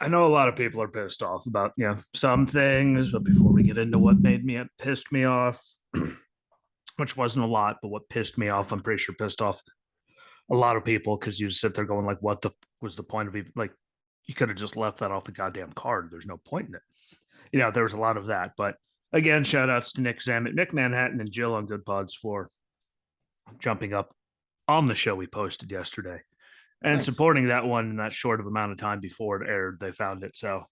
I know a lot of people are pissed off about some things, but before we get into what pissed me off, which wasn't a lot, but what pissed me off, I'm pretty sure pissed off a lot of people because you sit there going like, what the was the point of even like you could have just left that off the goddamn card. There's no point in it. There was a lot of that, but again, shout outs to Nick Zammit, Nick Manhattan, and Jill on Good Pods for jumping up on the show we posted yesterday and Thanks. supporting that one in that short of amount of time before it aired. They found it. So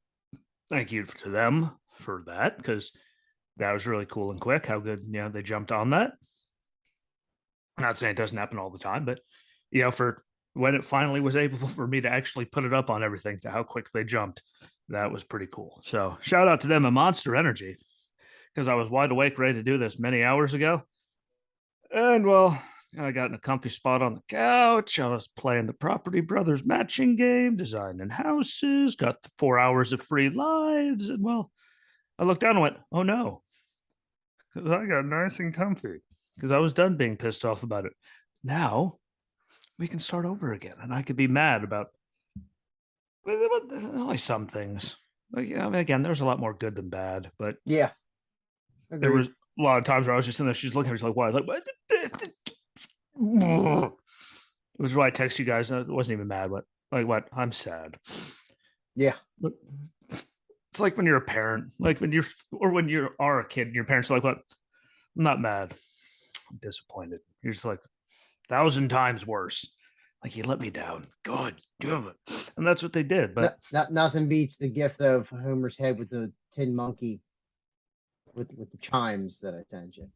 thank you to them for that because that was really cool and quick. How good, they jumped on that. I'm not saying it doesn't happen all the time, but for when it finally was able for me to actually put it up on everything to how quick they jumped, that was pretty cool. So shout out to them and Monster Energy because I was wide awake, ready to do this many hours ago. And well, I got in a comfy spot on the couch. I was playing the Property Brothers matching game, designing houses, got 4 hours of free lives. And well, I looked down and went, oh no, because I got nice and comfy because I was done being pissed off about it. Now we can start over again. And I could be mad about only some things. Again, there's a lot more good than bad, but yeah, agreed. There was a lot of times where I was just in there. She's looking at me, she's like, why? Like, what? It was why I text you guys. I wasn't even mad. What? I'm sad. Yeah. It's like when you're a parent, like when you are a kid, and your parents are like, what? I'm not mad. I'm disappointed. You're just like 1,000 times worse. Like, you let me down. God damn it. And that's what they did. But nothing beats the gift of Homer's head with the tin monkey with the chimes that I sent you.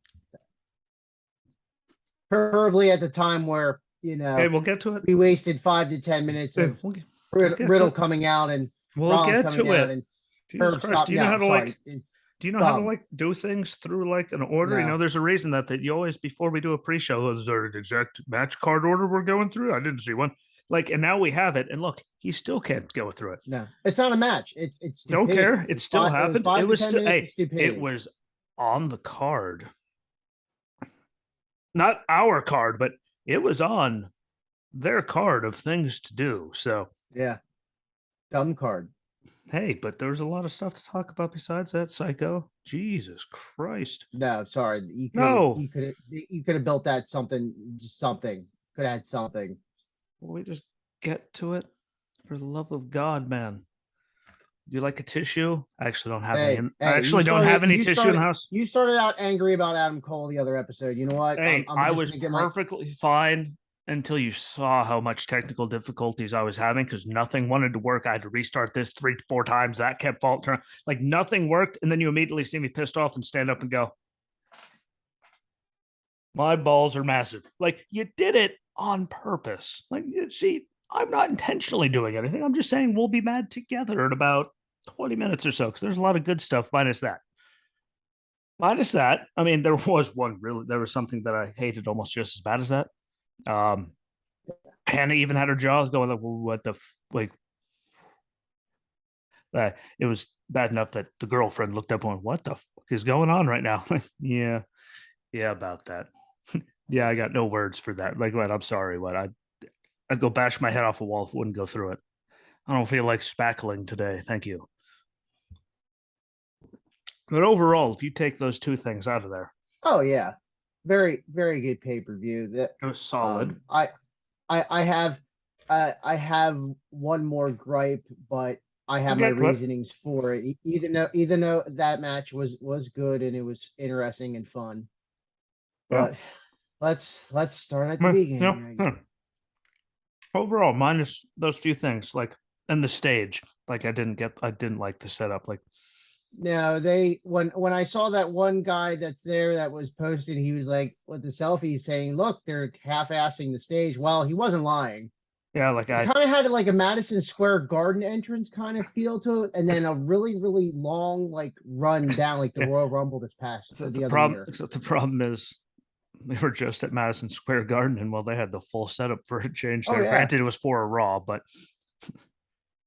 Preferably at the time where, hey, we'll get to it. We wasted 5 to 10 minutes of Riddle coming out and Rollins coming out and Jesus Christ. Do you know how to how to do things through like an order? No. There's a reason that you always, before we do a pre-show, is there an exact match card order we're going through? I didn't see one. And now we have it, and look, he still can't go through it. No, it's not a match. It's don't care. It still happened. It was still it was on the card. Not our card, but it was on their card of things to do. So yeah, dumb card. Hey, but there's a lot of stuff to talk about besides that, Psycho. Jesus Christ. No, sorry. You could have built that something. Could have had something. Will we just get to it? For the love of God, man. Do you like a tissue? I actually don't have any. I actually don't have any tissue in the house. You started out angry about Adam Cole the other episode. You know what? Hey, I was perfectly fine until you saw how much technical difficulties I was having because nothing wanted to work. I had to restart this 3-4 times. That kept faltering. Like nothing worked. And then you immediately see me pissed off and stand up and go, my balls are massive. Like you did it on purpose. Like, see, I'm not intentionally doing anything. I'm just saying we'll be mad together in about 20 minutes or so because there's a lot of good stuff minus that. I mean, there was something that I hated almost just as bad as that. Hannah even had her jaws going like, well, what the it was bad enough that the girlfriend looked up and went, what the fuck is going on right now? yeah about that. Yeah, I got no words for that. Like, what? I'm sorry. What? I'd go bash my head off a wall if it wouldn't go through it. I don't feel like spackling today. Thank you. But overall, if you take those two things out of there, oh yeah, very very good pay-per-view. That it was solid. I have one more gripe, but I have my reasonings for it. Even though that match was good and it was interesting and fun, but let's start at the beginning. Overall, minus those few things, and the stage, I didn't like the setup, No, when I saw that one guy that's there that was posted, he was like with the selfie saying, "Look, they're half-assing the stage." Well, he wasn't lying. Yeah, I kind of had a Madison Square Garden entrance kind of feel to it, and then a really really long run down the Royal Rumble this past the other year. Except the problem is we were just at Madison Square Garden, and they had the full setup for a change there. Granted, it was for a Raw, but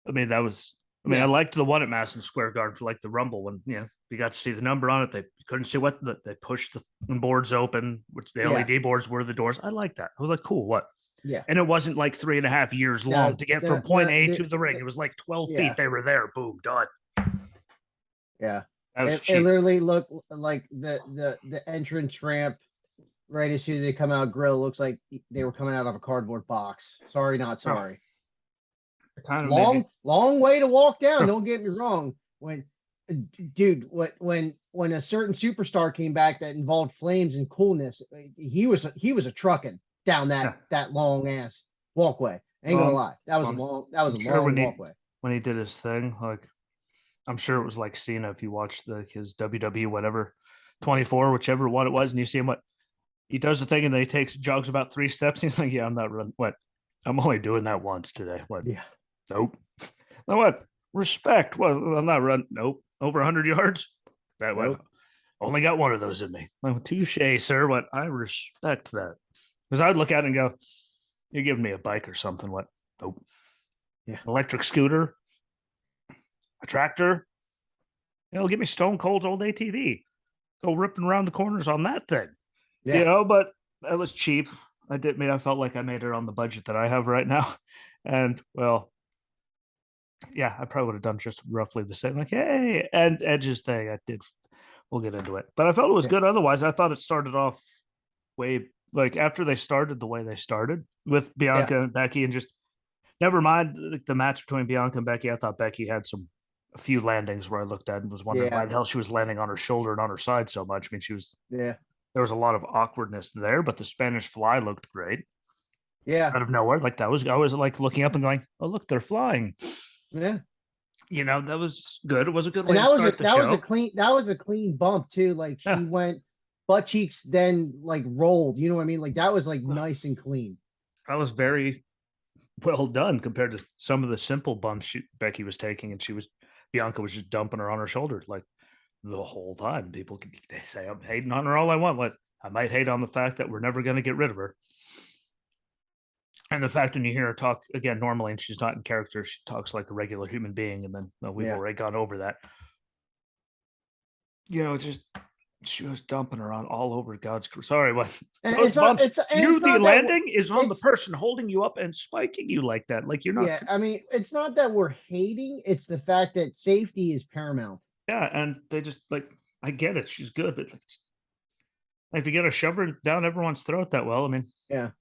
I mean that was. I liked the one at Madison Square Garden for the Rumble when we got to see the number on it. They couldn't see they pushed the boards open, which the LED boards were the doors. I like that. I was like, cool. What? Yeah. And it wasn't like 3.5 years long to get from point A to the ring. It was like 12 feet. They were there. Boom, done. Yeah. That was It cheap. literally looked like the entrance ramp right as soon as they come out grill looks like they were coming out of a cardboard box. Sorry, not sorry. Kind of long way to walk down. Don't get me wrong. When a certain superstar came back that involved flames and coolness, he was a trucking down that long ass walkway. Ain't gonna lie, that was a long walkway. When he did his thing, like I'm sure it was like Cena if you watched his WWE whatever 24, whichever one it was, and you see him what he does the thing and then he jogs about 3 steps. And he's like, yeah, I'm not running. What? I'm only doing that once today. What? Yeah. Nope. Now what? Respect. Well, I'm not running. Nope. Over 100 yards. That nope. Only got one of those in me. Like, touche, sir. What? I respect that. Because I'd look at it and go, you're giving me a bike or something. What? Nope. Yeah. Electric scooter, a tractor. It'll get me Stone Cold's old ATV. Go ripping around the corners on that thing. Yeah. But that was cheap. I felt like I made it on the budget that I have right now. And well, yeah, I probably would have done just roughly the same. Like, hey, and Edge's thing, I did. We'll get into it, but I felt it was good. Otherwise, I thought it started off way like after they started the way they started with Bianca and Becky, and just never mind the match between Bianca and Becky. I thought Becky had a few landings where I looked at and was wondering why the hell she was landing on her shoulder and on her side so much. I mean, she was there was a lot of awkwardness there, but the Spanish Fly looked great. Yeah, out of nowhere, like that was I was like looking up and going, oh look, they're flying. Yeah. That was good. It was a good way to start the show. That was a clean bump too. Like she went butt cheeks, then like rolled. You know what I mean? Like that was like nice and clean. That was very well done compared to some of the simple bumps Becky was taking, and Bianca was just dumping her on her shoulder like the whole time. People they say I'm hating on her all I want. What I might hate on the fact that we're never going to get rid of her. And the fact when you hear her talk again normally and she's not in character, she talks like a regular human being. And then we've already gone over that. It's just she was dumping her on all over God's. Sorry, what? Those bumps. The landing is on the person holding you up and spiking you like that. Like you're not. Yeah, I mean, it's not that we're hating. It's the fact that safety is paramount. Yeah, and they just like I get it. She's good, but if you get a shove her down everyone's throat that well, I mean. Yeah.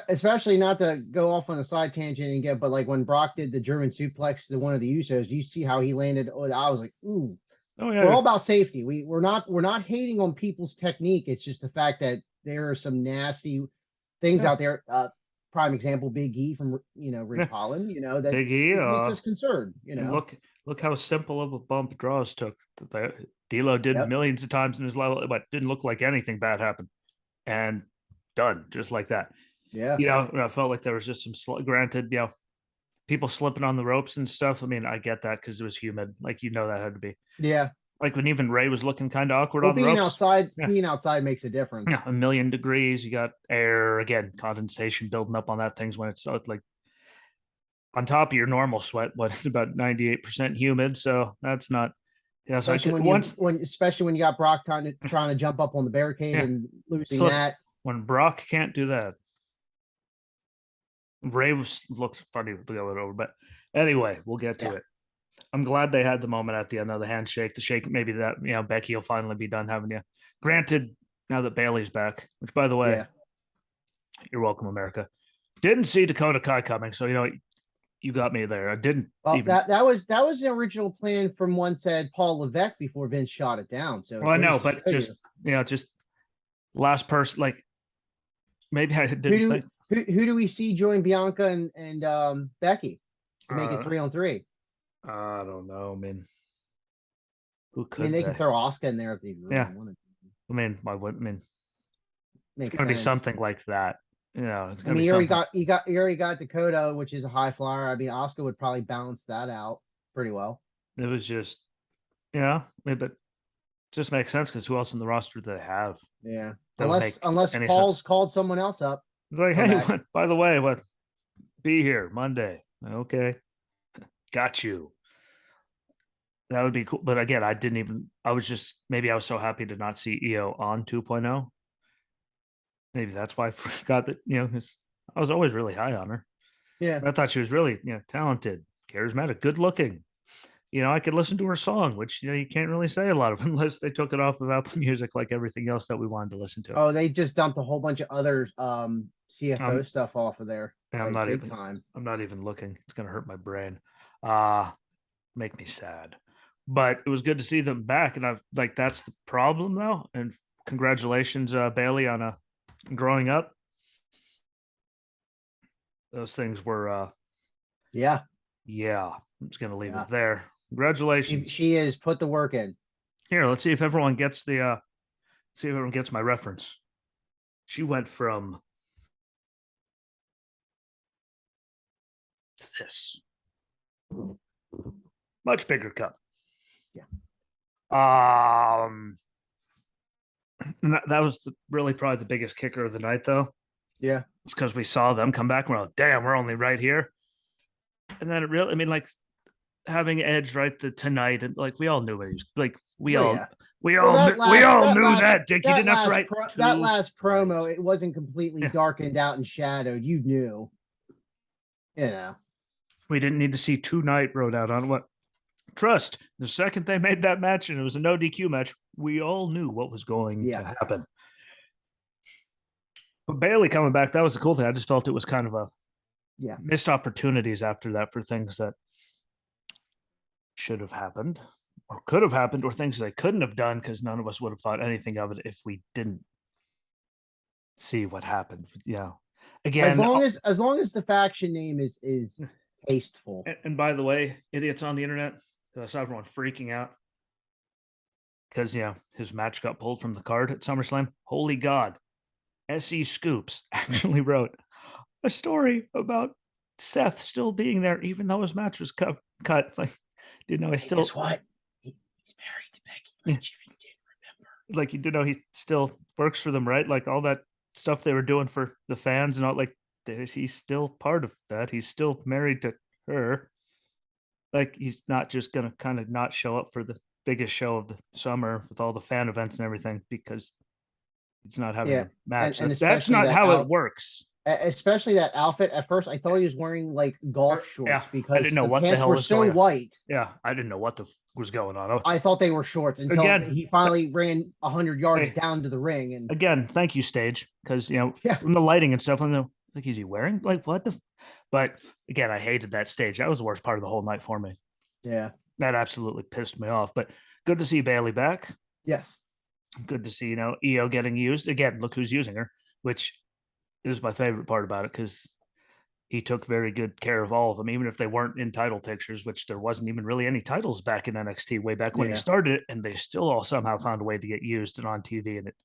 Especially not to go off on a side tangent but like when Brock did the German suplex to one of the Usos, you see how he landed. Oh, I was like, ooh. Oh yeah. We're all about safety. We're not hating on people's technique. It's just the fact that there are some nasty things out there. Prime example, Big E from Ridge Holland. That Big E makes us concerned. Look how simple of a bump Draws took. D'Lo did millions of times in his level, but didn't look like anything bad happened, and done just like that. Yeah. I felt like there was just some granted, people slipping on the ropes and stuff. I mean, I get that because it was humid. Like, that had to be. Yeah. Like when even Ray was looking kind of awkward on the ropes. Being outside makes a difference. Yeah, 1,000,000 degrees. You got air, again, condensation building up on that things when it's like on top of your normal sweat, it's about 98% humid. So that's not. Especially when you got Brock trying to jump up on the barricade and losing that. When Brock can't do that. Ray looks funny to go over, but anyway, we'll get to it. I'm glad they had the moment at the end of the handshake, the shake. Maybe that Becky will finally be done having you. Granted, now that Bayley's back, which by the way, you're welcome, America. Didn't see Dakota Kai coming, so you got me there. I didn't. Well, that was the original plan from one said Paul Levesque before Vince shot it down. So I know, but just last person, like maybe I didn't think. Who do we see join Bianca and Becky to make it 3-on-3? I don't know. I mean, who could? I mean, they can throw Asuka in there if they really wanted. I mean, it's going to be something like that. It's going to be. You already got Dakota, which is a high flyer. I mean, Asuka would probably balance that out pretty well. It was just, but it just makes sense because who else in the roster do they have? Yeah, unless Paul's called someone else up. Like, hey, by the way, be here Monday. Okay. Got you. That would be cool. But again, I was so happy to not see EO on 2.0. Maybe that's why I forgot that, I was always really high on her. Yeah. I thought she was really, talented, charismatic, good looking. I could listen to her song, which you can't really say a lot of unless they took it off of Apple Music, like everything else that we wanted to listen to. Oh, they just dumped a whole bunch of other I'm, CFO stuff off of there, I'm like not big even. time. I'm not even looking. It's gonna hurt my brain. Make me sad. But it was good to see them back, and I've like that's the problem though. And congratulations, Bayley, on growing up. Those things were, Yeah, yeah. I'm just gonna leave yeah. it there. Congratulations. She is put the work in. Here, let's see if everyone gets see if everyone gets my reference. She went from this much bigger cup. Yeah. And that was really probably the biggest kicker of the night, though. Yeah. It's because we saw them come back and we're like, damn, we're only right here. And then it really, I mean, like having Edge right tonight, and like we all knew it. He was like we Oh, all yeah. we Well, all we all knew last, that, Dick. You didn't have to write that last promo. right. It wasn't completely Yeah. darkened out and shadowed. You knew. You know. We didn't need to see 2 Night Road out on what. Trust the second they made that match and it was a no DQ match, we all knew what was going to happen. But Bayley coming back, that was the cool thing. I just felt it was kind of a missed opportunities after that for things that should have happened or could have happened or things they couldn't have done because none of us would have thought anything of it if we didn't see what happened. Yeah. Again, as long as the faction name is tasteful. And by the way, idiots on the internet, I saw everyone freaking out because his match got pulled from the card at SummerSlam. Holy God. SE Scoops actually wrote a story about Seth still being there, even though his match was cut. Like, didn't know he still. Guess what? He's married to Becky Lynch. If you didn't remember, like you didn't know he still works for them, right? Like all that stuff they were doing for the fans, and all like he's still part of that. He's still married to her. Like he's not just gonna kind of not show up for the biggest show of the summer with all the fan events and everything because he's not having a match. And that's not how it works. Especially that outfit. At first, I thought he was wearing like golf shorts because I didn't know the what pants the hell were was so going on. white. Yeah, I didn't know what was going on. I thought they were shorts until he finally ran 100 yards down to the ring. And again, thank you, stage, because from the lighting and stuff, I'm like, is he wearing like what the? But again, I hated that stage. That was the worst part of the whole night for me. Yeah, that absolutely pissed me off. But good to see Bayley back. Yes. Good to see EO getting used again. Look who's using her, which is my favorite part about it because he took very good care of all of them, even if they weren't in title pictures, which there wasn't even really any titles back in NXT way back when he started it, and they still all somehow found a way to get used and on TV, and it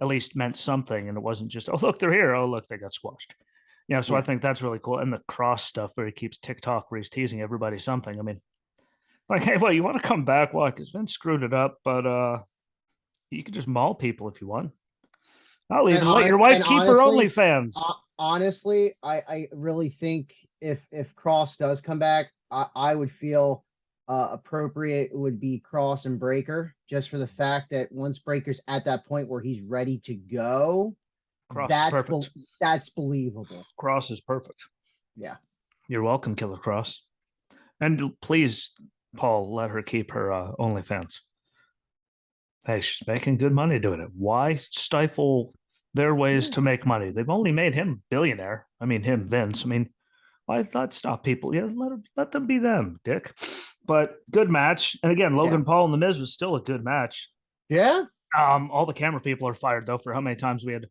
at least meant something, and it wasn't just, oh, look, they're here. Oh, look, they got squashed. So I think that's really cool. And the cross stuff where he keeps TikTok where he's teasing everybody something. I mean, like, hey, well, you want to come back? Why? Because Vince screwed it up, but you can just maul people if you want. I'll even let your wife keep her OnlyFans. Honestly, I really think if Cross does come back, I would feel appropriate would be Cross and Breaker, just for the fact that once Breaker's at that point where he's ready to go, that's believable. Cross is perfect. Yeah. You're welcome, Killer Cross. And please, Paul, let her keep her OnlyFans. Hey, she's making good money doing it. Why stifle their ways to make money? They've only made him billionaire. I mean, him, Vince. I mean, why not stop people? Yeah, let them be them, Dick. But good match. And again, Logan Paul and The Miz was still a good match. Yeah. All the camera people are fired though for how many times we had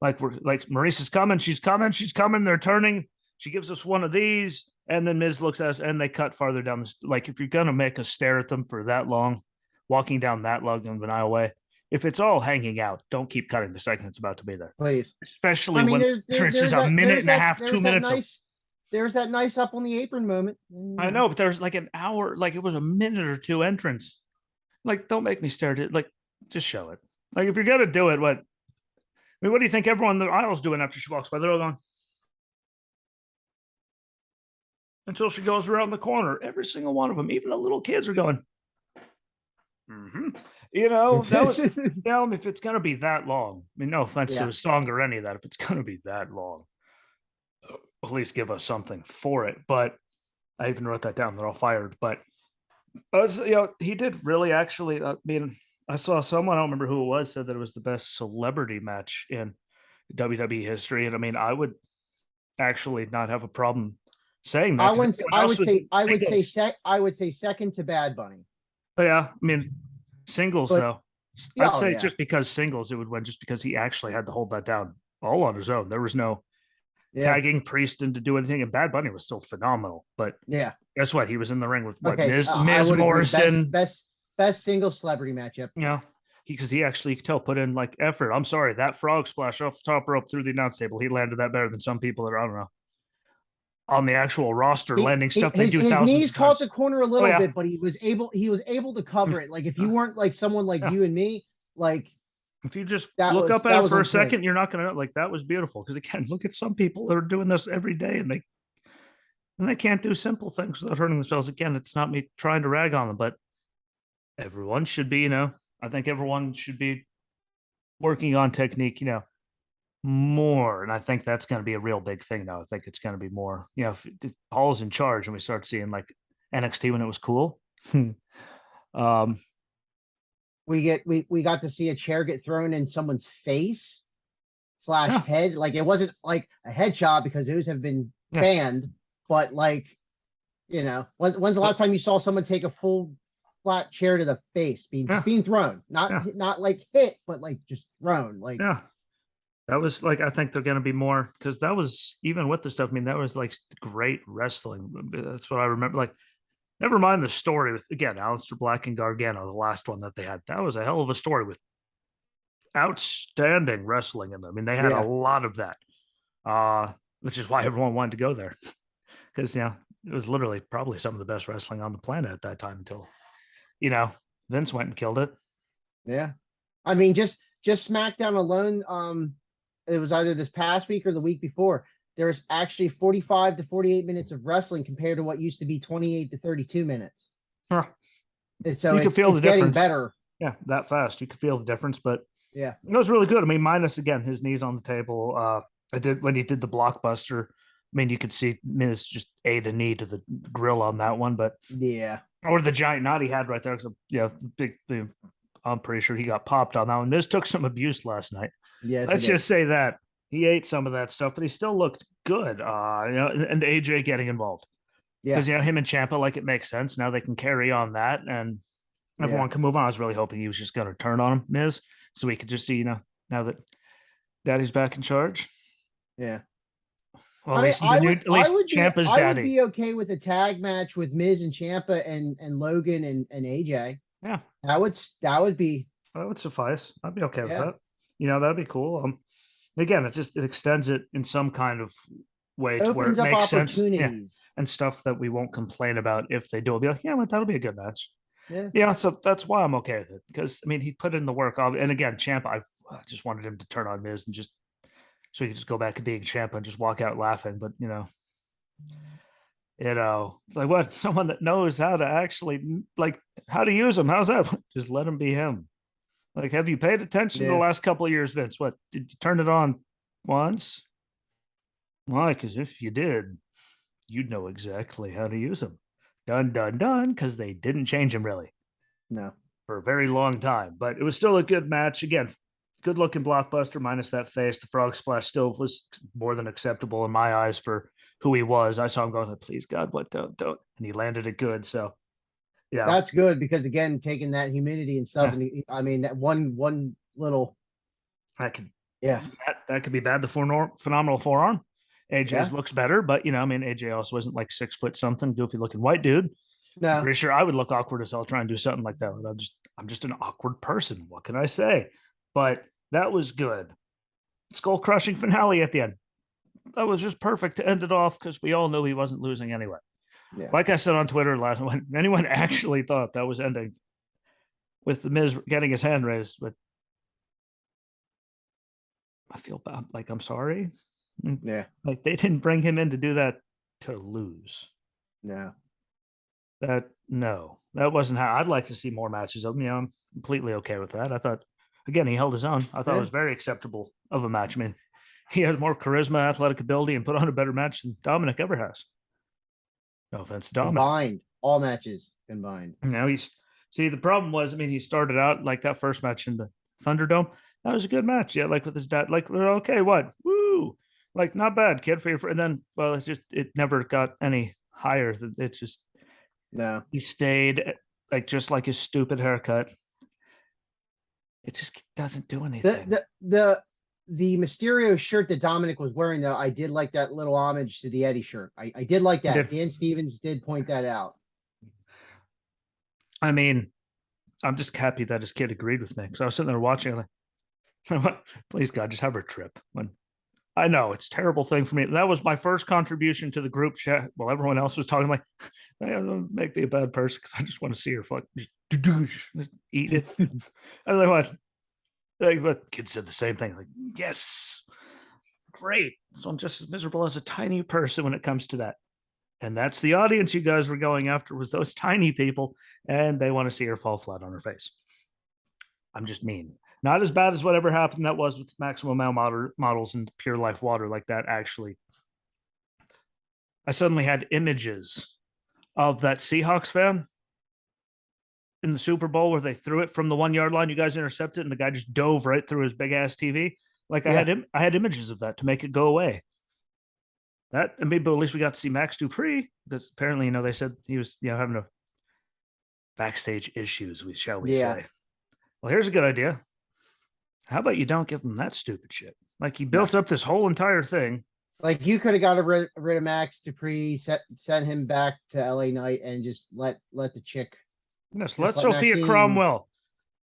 we're like Maurice is coming, she's coming, they're turning. She gives us one of these, and then Miz looks at us and they cut farther down the like if you're gonna make us stare at them for that long, walking down that long of an aisle, if it's all hanging out, don't keep cutting the second it's about to be there. Please. Especially when entrance is a minute and a half, 2 minutes. There's that nice up on the apron moment. I know, but there's like an hour, like it was a minute or two entrance. Like, don't make me stare at it. Like, just show it. Like, if you're gonna do it, what do you think everyone in the aisle's doing after she walks by? They're all going until she goes around the corner. Every single one of them, even the little kids, are going. That was if it's gonna be that long. I mean, no offense to the song or any of that. If it's gonna be that long, at least give us something for it. But I even wrote that down. They're all fired. But he did really actually. I mean, I saw someone, I don't remember who it was, said that it was the best celebrity match in WWE history. And I mean, I would actually not have a problem saying that. I would say second to Bad Bunny. But yeah, I mean, singles But, though. I'd say just because singles it would win, just because he actually had to hold that down all on his own. There was no tagging Priest in to do anything, and Bad Bunny was still phenomenal. But guess what? He was in the ring with what, Miz Morrison. Best single celebrity matchup. Yeah, because he actually, you could tell, put in like effort. I'm sorry, that frog splash off the top rope through the announce table, he landed that better than some people that are, I don't know, on the actual roster landing stuff they do thousands of times. His knees caught the corner a little bit, but he was able to cover it. Like if you weren't like someone like you and me, like if you just look up at it for a second, you're not gonna like that was beautiful. Because again, look at some people that are doing this every day and they can't do simple things without hurting themselves. Again, it's not me trying to rag on them, but everyone should be, I think everyone should be working on technique, more. And I think that's going to be a real big thing now. I think it's going to be more, if Paul's in charge and we start seeing like NXT when it was cool. We got to see a chair get thrown in someone's face / head. Like it wasn't like a headshot because those have been banned, but like, when's the last time you saw someone take a full flat chair to the face being thrown, not like hit, but like just thrown. Like that was like, I think they're going to be more, because that was even with the stuff. I mean, that was like great wrestling. That's what I remember. Like, never mind the story with, again, Aleister Black and Gargano, the last one that they had. That was a hell of a story with outstanding wrestling in them. I mean, they had a lot of that, which is why everyone wanted to go there, because it was literally probably some of the best wrestling on the planet at that time until Vince went and killed it. Yeah, I mean, just SmackDown alone, it was either this past week or the week before. There's actually 45 to 48 minutes of wrestling compared to what used to be 28 to 32 minutes. Huh. And so you can feel the difference. Better. Yeah, that fast. You could feel the difference, but it was really good. I mean, minus again his knees on the table. I did when he did the blockbuster. I mean, you could see Miz just ate a knee to the grill on that one, but or the giant knot he had right there. Big. I'm pretty sure he got popped on that one. Miz took some abuse last night. Let's just say that he ate some of that stuff, but he still looked good. And AJ getting involved because him and Ciampa, like, it makes sense. Now they can carry on that, and everyone can move on. I was really hoping he was just going to turn on him, Miz, so we could just see, now that Daddy's back in charge. Yeah. Well, at least Ciampa's daddy. I would be okay with a tag match with Miz and Ciampa and Logan and AJ. Yeah, that would suffice. I'd be okay with that. That'd be cool. Again, it extends it in some kind of way to where it makes sense, and stuff that we won't complain about if they do. We'll be like, well, that'll be a good match. So that's why I'm okay with it, because I mean, he put in the work. And again, Ciampa, I just wanted him to turn on Miz and just so he could just go back to being Ciampa and just walk out laughing. But it's like, what, someone that knows how to actually, like, how to use him. How's that? Just let him be him. Like, have you paid attention to the last couple of years, Vince? What, did you turn it on once? Why? Because if you did, you'd know exactly how to use him. Done, because they didn't change him really. No. For a very long time. But it was still a good match. Again, good looking blockbuster, minus that face. The frog splash still was more than acceptable in my eyes for who he was. I saw him going, please God, what, don't. And he landed it good. So that's good, because again, taking that humidity and stuff, and I mean, that one little that could be bad. The phenomenal forearm. AJ's looks better, but I mean, AJ also wasn't like 6 foot something, goofy looking white dude. No. I'm pretty sure I would look awkward as hell trying to do something like that. I'm just an awkward person. What can I say? But that was good. Skull crushing finale at the end. That was just perfect to end it off, because we all knew he wasn't losing anyway. Yeah. Like I said on Twitter last, when anyone actually thought that was ending with the Miz getting his hand raised, but I feel bad. Like, I'm sorry. Yeah. Like, they didn't bring him in to do that to lose. No. That wasn't how I'd like to see more matches of him. I'm completely okay with that. I thought, again, he held his own. I thought it was very acceptable of a match. I mean, he has more charisma, athletic ability, and put on a better match than Dominic ever has. No offense to Dominic. Combined, all matches combined. Now the problem was, I mean, he started out like that first match in the Thunderdome. That was a good match. Yeah, like with his dad, like we're okay, what? Woo! Like not bad, kid, for your friend. And then well, it never got any higher. It's just No. he stayed like just like his stupid haircut. It just doesn't do anything. The Mysterio shirt that Dominic was wearing, though, I did like that little homage to the Eddie shirt. I did like that. Dan Stevens did point that out. I mean, I'm just happy that his kid agreed with me because I was sitting there watching, like, please God, just have her trip. When I know it's a terrible thing for me. That was my first contribution to the group chat while everyone else was talking. Like, don't make me a bad person because I just want to see her just eat it. I was like, what? But kids said the same thing. Like, yes, great. So I'm just as miserable as a tiny person when it comes to that. And that's the audience you guys were going after, was those tiny people, and they want to see her fall flat on her face. I'm just mean. Not as bad as whatever happened that was with Maximum Male models and Pure Life Water like that, actually. I suddenly had images of that Seahawks fan in the Super Bowl where they threw it from the 1 yard line. You guys intercepted, and the guy just dove right through his big ass TV. Like I had images of that to make it go away. That, I mean, but at least we got to see Max Dupree because apparently, they said he was, having a backstage issues, shall we say. Well, here's a good idea. How about you don't give him that stupid shit? Like he built up this whole entire thing. Like you could have got rid of Max Dupree, sent him back to LA Knight, and just let the chick. Yes, let Sophia Maxine, Cromwell.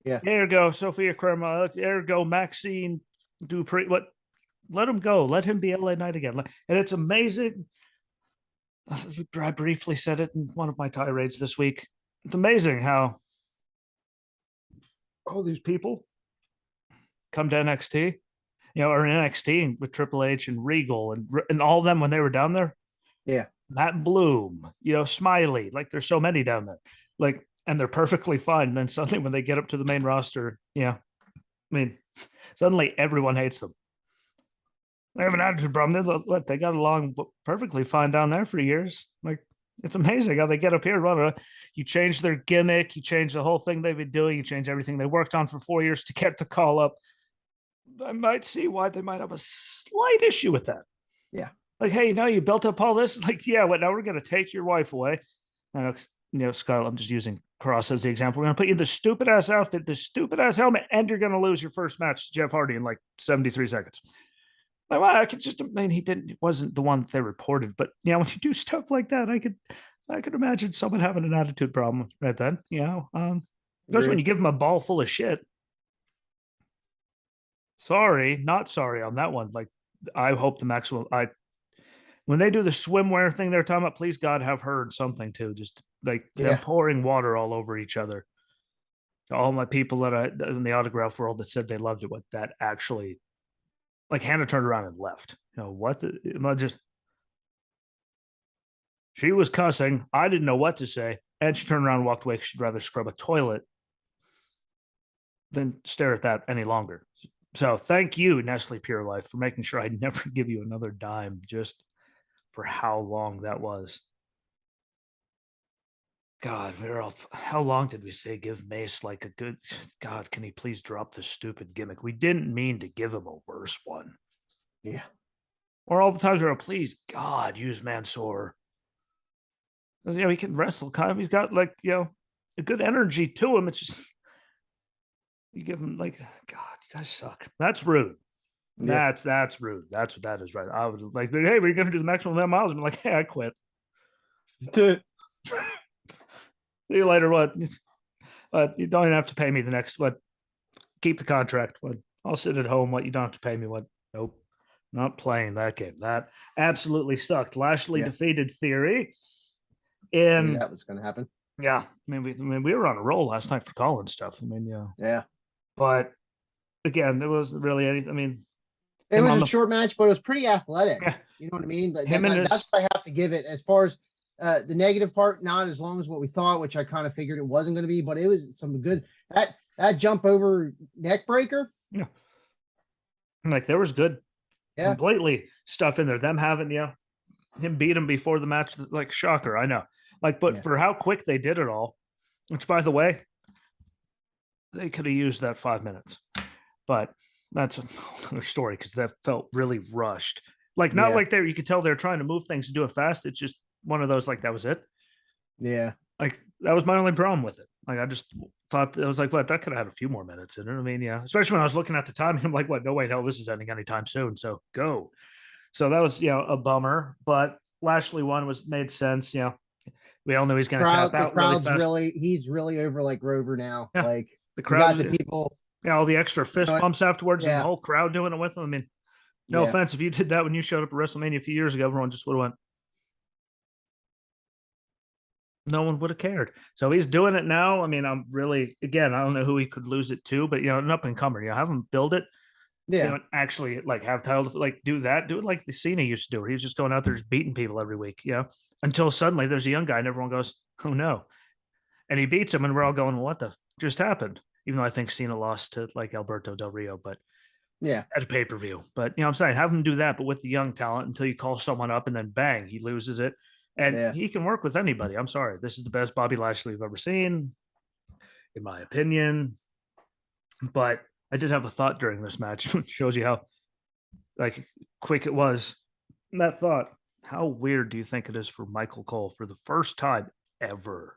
Yeah. There you go, Sophia Cromwell. There you go, Maxine Dupree. What? Let him go. Let him be LA Knight again. And it's amazing. I briefly said it in one of my tirades this week. It's amazing how all these people come to NXT, or in NXT with Triple H and Regal and all of them when they were down there. Yeah. Matt Bloom, Smiley. Like there's so many down there. Like, and they're perfectly fine. And then suddenly when they get up to the main roster, I mean, suddenly everyone hates them. They have an attitude problem. They got along perfectly fine down there for years. Like, it's amazing how they get up here. You change their gimmick, you change the whole thing they've been doing, you change everything they worked on for 4 years to get the call up. I might see why they might have a slight issue with that. Yeah. Like, hey, you built up all this. Like, yeah, what? Now we're going to take your wife away. Scarlett, I'm just using Cross as the example. We're going to put you in the stupid ass outfit, the stupid ass helmet, and you're going to lose your first match to Jeff Hardy in like 73 seconds. Like, well, I could just, he wasn't the one that they reported, but when you do stuff like that, I could imagine someone having an attitude problem right then, especially when you give them a ball full of shit. Sorry, not sorry on that one. Like, I hope the maximum, when they do the swimwear thing they're talking about, please God have heard something too, just like them pouring water all over each other. To all my people that in the autograph world that said they loved it, what that actually, like Hannah turned around and left. What? She was cussing. I didn't know what to say. And she turned around and walked away. She'd rather scrub a toilet than stare at that any longer. So thank you, Nestle Pure Life, for making sure I'd never give you another dime just for how long that was. God, how long did we say give Mace like a good, God, can he please drop the stupid gimmick? We didn't mean to give him a worse one. Yeah. Or all the times where, please, God, use Mansoor. He can wrestle kind of. He's got like, a good energy to him. It's just, you give him like, God, you guys suck. That's rude. Yeah. That's rude. That's what that is, right? I was like, hey, we're going to do the maximum amount of miles. I'm like, hey, I quit. See you later. What? You don't even have to pay me the next. What? Keep the contract. What? I'll sit at home. What? You don't have to pay me. What? Nope. Not playing that game. That absolutely sucked. Lashley defeated Theory. That was going to happen. Yeah. I mean, we were on a roll last night for calling stuff. Yeah. But again, there wasn't really anything. I mean, it was a short match, but it was pretty athletic. Yeah. You know what I mean? That's what I have to give it. As far as the negative part, not as long as what we thought, which I kind of figured it wasn't going to be, but it was some good. That jump over neck breaker. Yeah. Like there was good completely stuff in there. Them having, him beat him before the match, like shocker, I know. Like, but for how quick they did it all, which by the way, they could have used that 5 minutes, but that's another story because that felt really rushed. Like, not like you could tell they're trying to move things and do it fast. It's just one of those, like, that was it. Yeah. Like, that was my only problem with it. Like, I just thought, I was like, what, that could have had a few more minutes in it. I mean, yeah, especially when I was looking at the time, I'm like, what, no way, hell, this is ending anytime soon. So go. So that was, a bummer, but Lashley won made sense. We all knew he's going to tap out really fast. He's really over like Rover now. Yeah. Like the crowd, got the people. All the extra fist pumps afterwards and the whole crowd doing it with him. I mean, no offense. If you did that when you showed up at WrestleMania a few years ago, everyone just would have went, no one would have cared. So he's doing it now. I mean, I'm really, again, I don't know who he could lose it to, but, an up and comer, have him build it. Yeah. Actually, like, have title, like, do it like the Cena used to do, where he was just going out there just beating people every week, until suddenly there's a young guy and everyone goes, oh no. And he beats him and we're all going, well, what the just happened? Even though I think Cena lost to like Alberto Del Rio, but at a pay-per-view. But I'm saying, have him do that, but with the young talent until you call someone up and then bang, he loses it. And he can work with anybody. I'm sorry. This is the best Bobby Lashley we've ever seen, in my opinion. But I did have a thought during this match, which shows you how like quick it was. And that thought, how weird do you think it is for Michael Cole for the first time ever?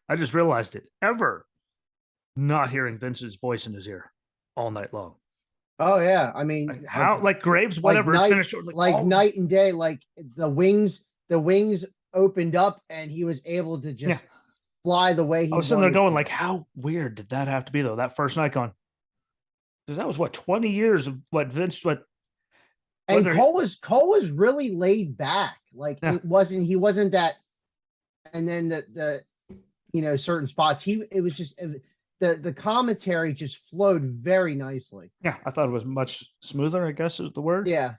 I just realized it, ever not hearing Vince's voice in his ear all night long. Oh yeah. I mean, like how like Graves, whatever. Like it's gonna show like night and day, like the wings opened up and he was able to just fly the way he I was sitting there going, like, how weird did that have to be though? That first night gone. Because that was what 20 years of what Vince and Cole was really laid back. Like he wasn't that. And then the certain spots it was just the commentary just flowed very nicely. Yeah, I thought it was much smoother, I guess is the word. Yeah,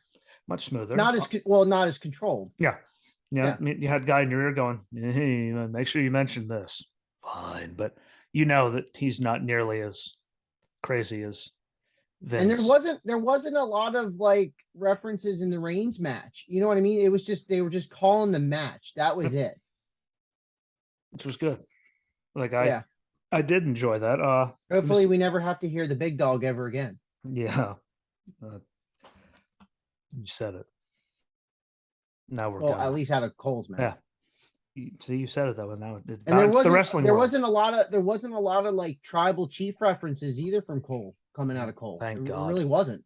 much smoother. Not as controlled. Yeah. I mean, you had a guy in your ear going, hey, make sure you mention this. Fine, but that he's not nearly as crazy as Vince. And there wasn't a lot of like references in the Reigns match. You know what I mean? It was just they were just calling the match. That was it. Which was good. Like I did enjoy that. Hopefully we never have to hear the big dog ever again. Yeah. You said it. Now we're at least out of Cole's match. Yeah. See, you said it though, and now it's the wrestling. There wasn't a lot of like tribal chief references either from Cole coming out of Cole. Thank God. It really wasn't.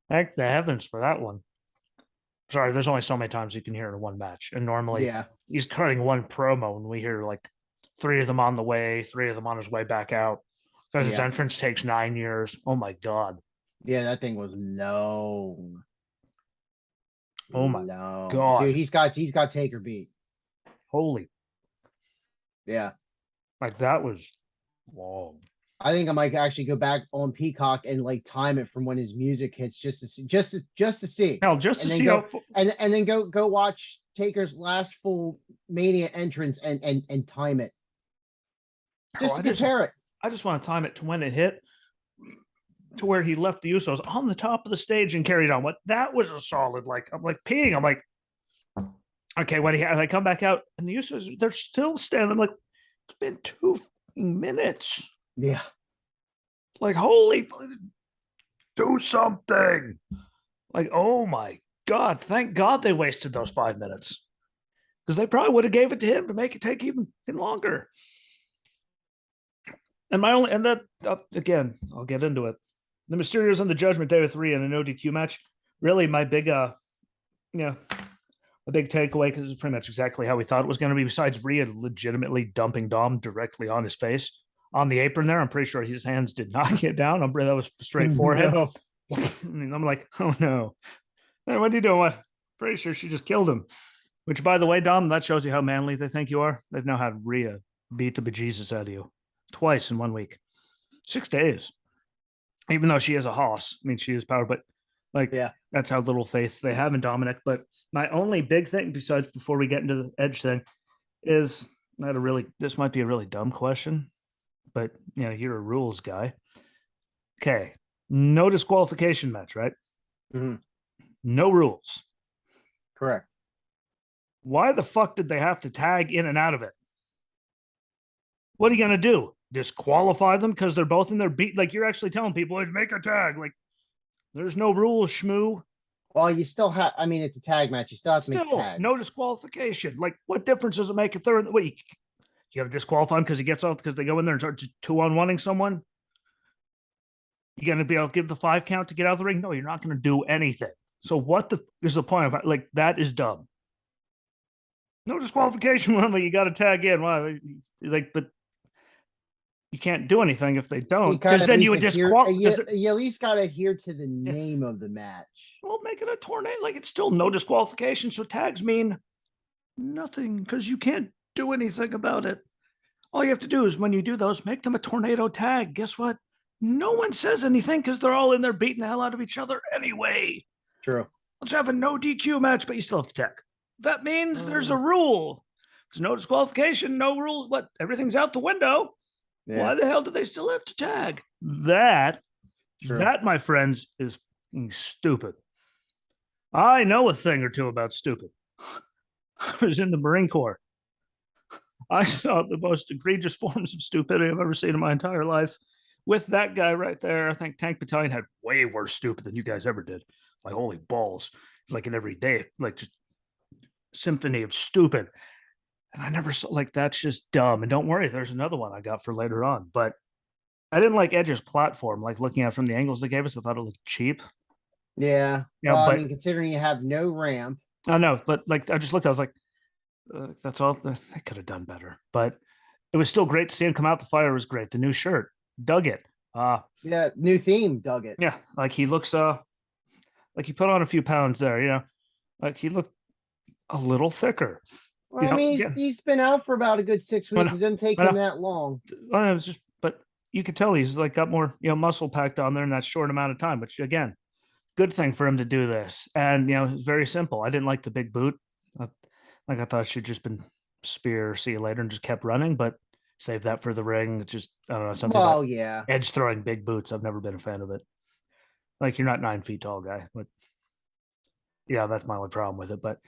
Thank the heavens for that one. Sorry, there's only so many times you can hear it in one match, and normally he's cutting one promo, and we hear like 3 of them on the way, 3 of them on his way back out because his entrance takes 9 years. Oh my God. Yeah, that thing was known. Oh my God, dude, he's got Taker beat. Holy, yeah, like that was long. I think I might actually go back on Peacock and like time it from when his music hits just to see. Hell, just to see and then go watch Taker's last full Mania entrance and time it. Just to compare it. I just want to time it to when it hit. To where he left the Usos on the top of the stage and carried on. What that was a solid, like I'm like peeing. I'm like, okay, what do you have? I come back out and the Usos, they're still standing. I'm like, it's been 2 minutes. Yeah. Like, holy, do something. Like, oh my God, thank God they wasted those 5 minutes. Because they probably would have gave it to him to make it take even longer. And again, I'll get into it. The Mysterios on the Judgment Day with 3 in an ODQ match. Really, my big, a big takeaway, because it's pretty much exactly how we thought it was going to be, besides Rhea legitimately dumping Dom directly on his face on the apron there. I'm pretty sure his hands did not get down. That was straight forehead. No. I'm like, oh no. Hey, what are you doing? What? Pretty sure she just killed him. Which, by the way, Dom, that shows you how manly they think you are. They've now had Rhea beat the bejesus out of you twice in 1 week. 6 days. Even though she is a hoss. I mean, she is power, but that's how little faith they have in Dominic. But my only big thing, besides before we get into the Edge thing, is this might be a really dumb question, but you're a rules guy. Okay. No disqualification match, right? Mhm. No rules. Correct. Why the fuck did they have to tag in and out of it? What are you gonna do? Disqualify them because they're both in their beat? Like, you're actually telling people, like, make a tag. Like, there's no rules, schmoo. Well, you still have. I mean, it's a tag match. You still have to make Still, tags. no disqualification. Like, what difference does it make if they're in the way? You got to disqualify him because he gets off because they go in there and start 2-on-1ing someone? You going to be able to give the 5 count to get out of the ring? No, you're not going to do anything. So what is the point of, like, that is dumb. No disqualification. Well, you got to tag in. Why? Like, but you can't do anything if they don't, because then you would disqualify. You at least got to adhere to the name of the match. Well, make it a tornado. Like, it's still no disqualification. So tags mean nothing because you can't do anything about it. All you have to do is, when you do those, make them a tornado tag. Guess what? No one says anything because they're all in there beating the hell out of each other anyway. True. Let's have a no DQ match, but you still have to tag. That means there's a rule. It's no disqualification, no rules, but everything's out the window. Yeah. Why the hell do they still have to tag? That, my friends, is stupid. I know a thing or two about stupid. I was in the Marine Corps. I saw the most egregious forms of stupidity I've ever seen in my entire life. With that guy right there, I think Tank Battalion had way worse stupid than you guys ever did. Like, holy balls. It's like an everyday, like, just symphony of stupid. And I never saw, like, that's just dumb. And don't worry, there's another one I got for later on. But I didn't like Edge's platform. Like, looking at it from the angles they gave us, I thought it looked cheap. Yeah. Well, I mean, considering you have no ramp. I know, but like, I just looked, I was like, that's all. They could have done better. But it was still great to see him come out. The fire was great. The new shirt, dug it. Yeah, new theme, dug it. Yeah, like, he looks like he put on a few pounds there, you know. Like, he looked a little thicker. Well, I mean, he's been out for about a good 6 weeks. It doesn't take him that long. Well, it was just, but you could tell he's like got more, muscle packed on there in that short amount of time, which, again, good thing for him to do this. And, it's very simple. I didn't like the big boot. Like, I thought it should just been spear, see you later, and just kept running, but save that for the ring. It's just, I don't know, something about Edge throwing big boots. I've never been a fan of it. Like, you're not 9 feet tall, guy. But yeah, that's my only problem with it. But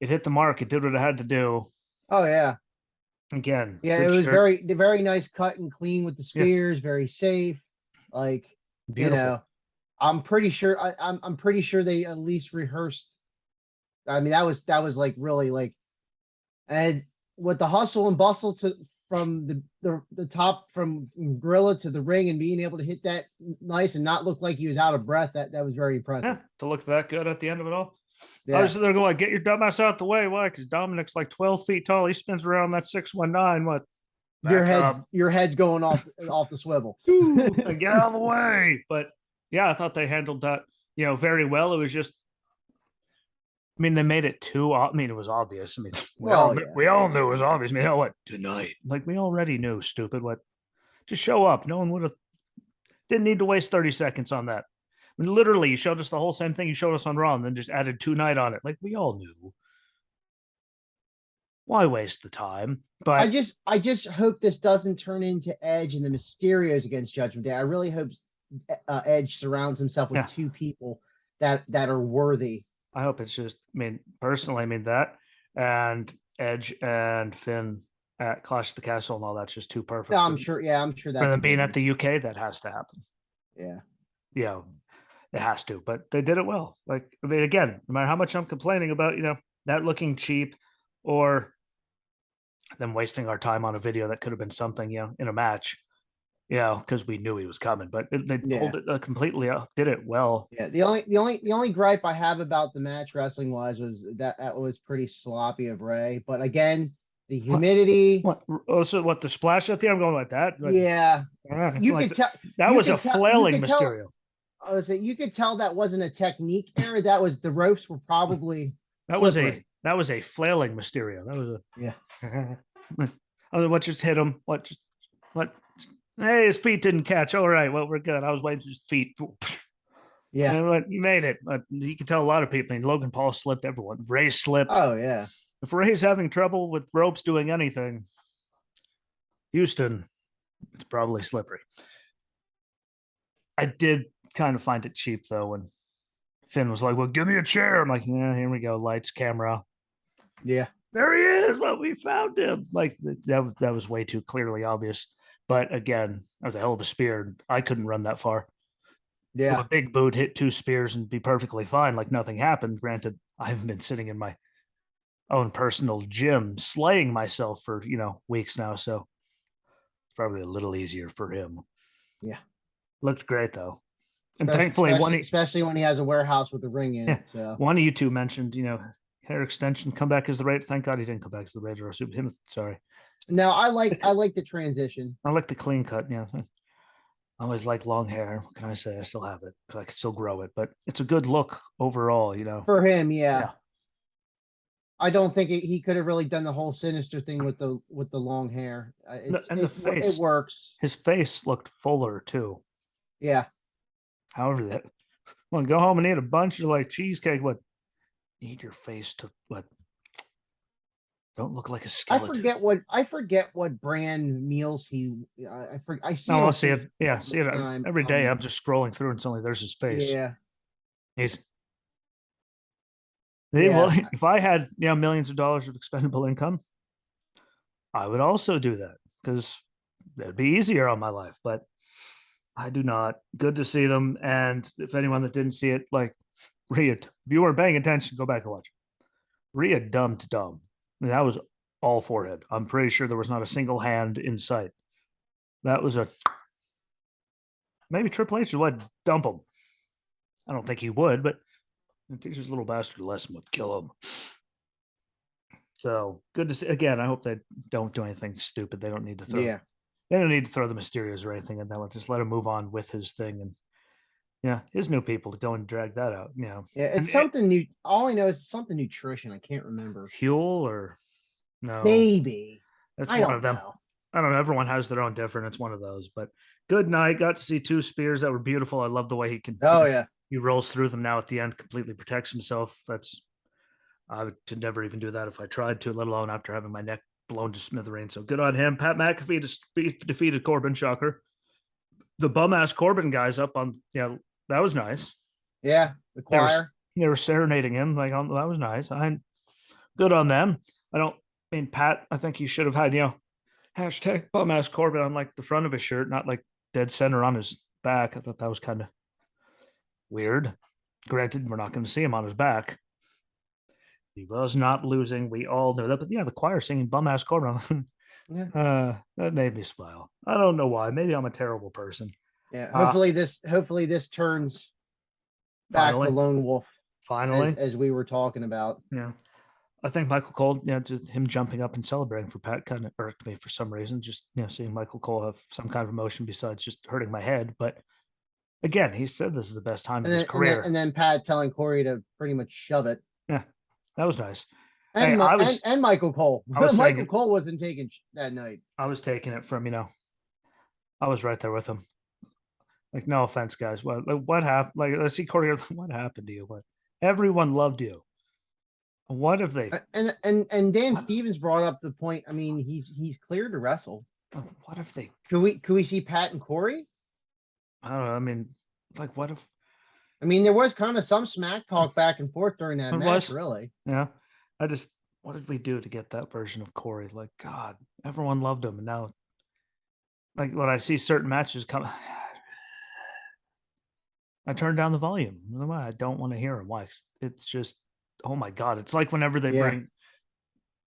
it hit the mark. It did what it had to do. Oh, yeah. Again. Yeah, it was very nice cut and clean with the spears, very safe. Like, beautiful. I'm pretty sure I'm pretty sure they at least rehearsed. I mean, that was like really like, and with the hustle and bustle from the top, from gorilla to the ring, and being able to hit that nice and not look like he was out of breath, that was very impressive. Yeah, to look that good at the end of it all. Yeah. Obviously, they're going, get your dumbass out the way. Why? Because Dominic's like 12 feet tall. He spins around that 619. What? Your head's going off the swivel. Get out of the way. But yeah, I thought they handled that, very well. It was just, I mean, they made it too. I mean, it was obvious. I mean, we all knew it was obvious. I mean, what tonight? Like, we already knew. Stupid. What? Just show up. No one would have. Didn't need to waste 30 seconds on that. I mean, literally, you showed us the whole same thing you showed us on Raw, and then just added tonight on it. Like, we all knew. Why waste the time? But I just hope this doesn't turn into Edge and the Mysterios against Judgment Day. I really hope Edge surrounds himself with 2 people that are worthy. I hope it's just, I mean, personally, that and Edge and Finn at Clash of the Castle and all that's just too perfect. I'm sure that's for them being at the UK, that has to happen. Yeah, it has to. But they did it well. Like, I mean, again, no matter how much I'm complaining about, that looking cheap or them wasting our time on a video that could have been something, in a match. Because we knew he was coming, but they pulled it completely out, did it well. Yeah, the only gripe I have about the match wrestling wise was that was pretty sloppy of Ray. But again, the humidity. What? Also, what, the splash at the end? I'm going like that. Like, yeah, you could tell that was a flailing Mysterio. I was saying, you could tell that wasn't a technique error. That was, the ropes were probably slippery. That was a flailing Mysterio. That was a I mean, what just hit him? What? Hey, his feet didn't catch. All right, well, we're good. I was waiting for his feet. Yeah, and you made it. You can tell a lot of people. I mean, Logan Paul slipped. Everyone. Ray slipped. Oh yeah. If Ray's having trouble with ropes doing anything, Houston, it's probably slippery. I did kind of find it cheap though when Finn was like, "Well, give me a chair." I'm like, "Yeah, here we go. Lights, camera. Yeah. There he is. Well, we found him." Like that was way too clearly obvious. But again, that was a hell of a spear. I couldn't run that far. A Yeah. big boot, hit 2 spears, and be perfectly fine. Like nothing happened. Granted, I haven't been sitting in my own personal gym slaying myself for weeks now, so it's probably a little easier for him. Yeah. Looks great though, and thankfully Especially when he has a warehouse with a ring in it. So one of you two mentioned hair extension come back as the Raider. Thank God he didn't come back as the Raider. Him, sorry. no, I like the transition. I like the clean cut. Yeah, I always like long hair. What can I say? I still have it because I can still grow it, but it's a good look overall. For him, yeah. Yeah. I don't think he could have really done the whole sinister thing with the long hair. The face, it works. His face looked fuller too. Yeah. However, that well, go home and eat a bunch of like cheesecake. What? Eat your face to what? Don't look like a skeleton. I forget what brand meals he. I see. No, it I'll on see it. Facebook Yeah, all see the it time. every day. I'm just scrolling through and suddenly there's his face. Yeah. He's Yeah. if I had millions of dollars of expendable income, I would also do that because that'd be easier on my life. But I do not. Good to see them. And if anyone that didn't see it, like Rhea, if you weren't paying attention, go back and watch. Rhea dumb to dumb. I mean, that was all forehead. I'm pretty sure there was not a single hand in sight. That was a maybe Triple H would dump him. I don't think he would, but teaches little bastard lesson would kill him. So good to see. Again, I hope they don't do anything stupid. They don't need to throw. Yeah. They don't need to throw the Mysterios or anything, and then just let him move on with his thing. And his new people to go and drag that out. Yeah, it's something new. All I know is something nutrition. I can't remember. Huel or no? Maybe. That's one of them. Know. I don't know. Everyone has their own different. It's one of those. But good night. Got to see 2 spears that were beautiful. I love the way he can. Oh yeah. He rolls through them now at the end, completely protects himself. I would never even do that if I tried to, let alone after having my neck blown to smithereens. So good on him. Pat McAfee defeated Corbin. Shocker. The bum ass Corbin guys up on. Yeah, that was nice. Yeah, the choir. They were serenading him. Like, that was nice. Good on them. Pat, I think he should have had, hashtag bum ass Corbin on like the front of his shirt, not like dead center on his back. I thought that was kind of weird. Granted, we're not going to see him on his back. He was not losing. We all know that. But yeah, the choir singing bum ass Corbin. That made me smile. I don't know why. Maybe I'm a terrible person. Yeah. Hopefully this turns back to Lone Wolf. Finally. As we were talking about. Yeah. I think Michael Cole, just him jumping up and celebrating for Pat kind of irked me for some reason. Just, seeing Michael Cole have some kind of emotion besides just hurting my head. But again, he said this is the best time of his career. And then Pat telling Corey to pretty much shove it. Yeah, that was nice. And, and Michael Cole. Michael Cole wasn't taking that night. I was taking it from, I was right there with him. Like, no offense, guys. What happened? Like, let's see Corey. What happened to you? What? Everyone loved you. What if they and Dan Stevens brought up the point? I mean, he's cleared to wrestle. What if they could we see Pat and Corey? I don't know. I mean, like, what if? I mean, there was kind of some smack talk back and forth during that match, really. Yeah, what did we do to get that version of Corey? Like, God, everyone loved him, and now, like, when I see certain matches come, I turn down the volume. I don't want to hear him. Why? It's just. Oh my God. It's like whenever they bring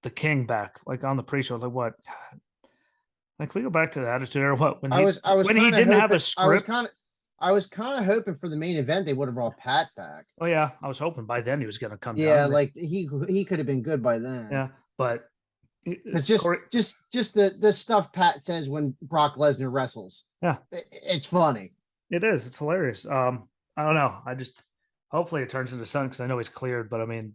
the King back, like on the pre-show, like what? Like we go back to the Attitude Era. What? When he didn't have a script. I was kind of hoping for the main event they would have brought Pat back. Oh yeah, I was hoping by then he was going to come. Yeah, like he could have been good by then. Yeah, but it's just the stuff Pat says when Brock Lesnar wrestles. Yeah, it's funny. It is. It's hilarious. I don't know. Hopefully it turns into something because I know he's cleared, but I mean,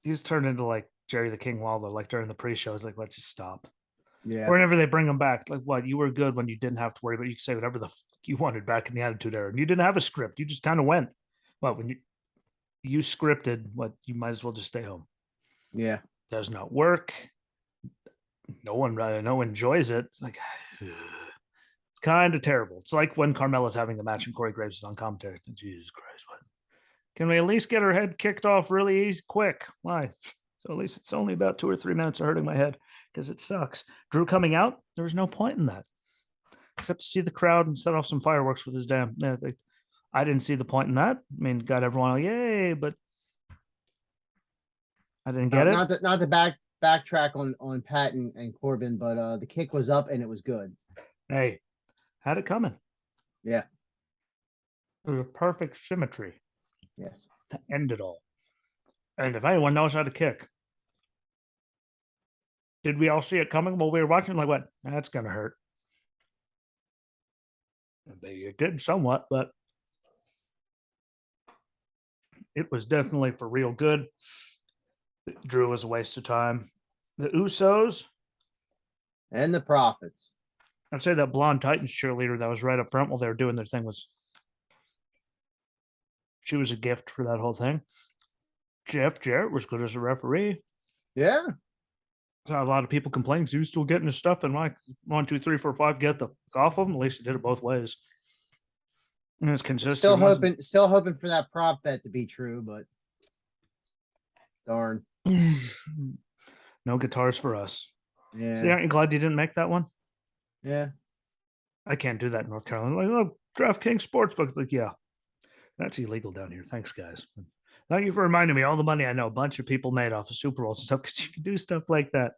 he's turned into like Jerry the King Lawler, like during the pre-show. It's like, let's just stop. Yeah. Or whenever they bring him back, like, what? You were good when you didn't have to worry, but you could say whatever the you wanted back in the Attitude Era. And you didn't have a script. You just kind of went. Well, when you scripted, you might as well just stay home. Yeah. Does not work. No one enjoys it. It's like, it's kind of terrible. It's like when Carmella's having a match and Corey Graves is on commentary. Jesus Christ, what? Can we at least get her head kicked off really easy, quick? Why? So at least it's only about 2 or 3 minutes of hurting my head because it sucks. Drew coming out, there was no point in that except to see the crowd and set off some fireworks with his damn. Yeah, I didn't see the point in that. I mean, got everyone, yay, but I didn't get it. Not the backtrack on Pat and Corbin, but the kick was up and it was good. Hey, had it coming. Yeah. It was a perfect symmetry. Yes. To end it all. And if anyone knows how to kick, did we all see it coming while we were watching? Like, what? That's going to hurt. It did somewhat, but it was definitely for real good. Drew was a waste of time. The Usos and the Profits. I'd say that blonde Titans cheerleader that was right up front while they were doing their thing she was a gift for that whole thing. Jeff Jarrett was good as a referee. Yeah. So a lot of people complain he was still getting his stuff and like 1, 2, 3, 4, 5, get the off of him. At least he did it both ways. And it's consistent. Still hoping for that prop bet to be true, but darn. No guitars for us. Yeah. So, aren't you glad you didn't make that one? Yeah. I can't do that in North Carolina. Like, oh, DraftKings Sportsbook. Like, yeah, that's illegal down here. Thanks, guys. Thank you for reminding me all the money I know a bunch of people made off of Super Bowls and stuff because you can do stuff like that.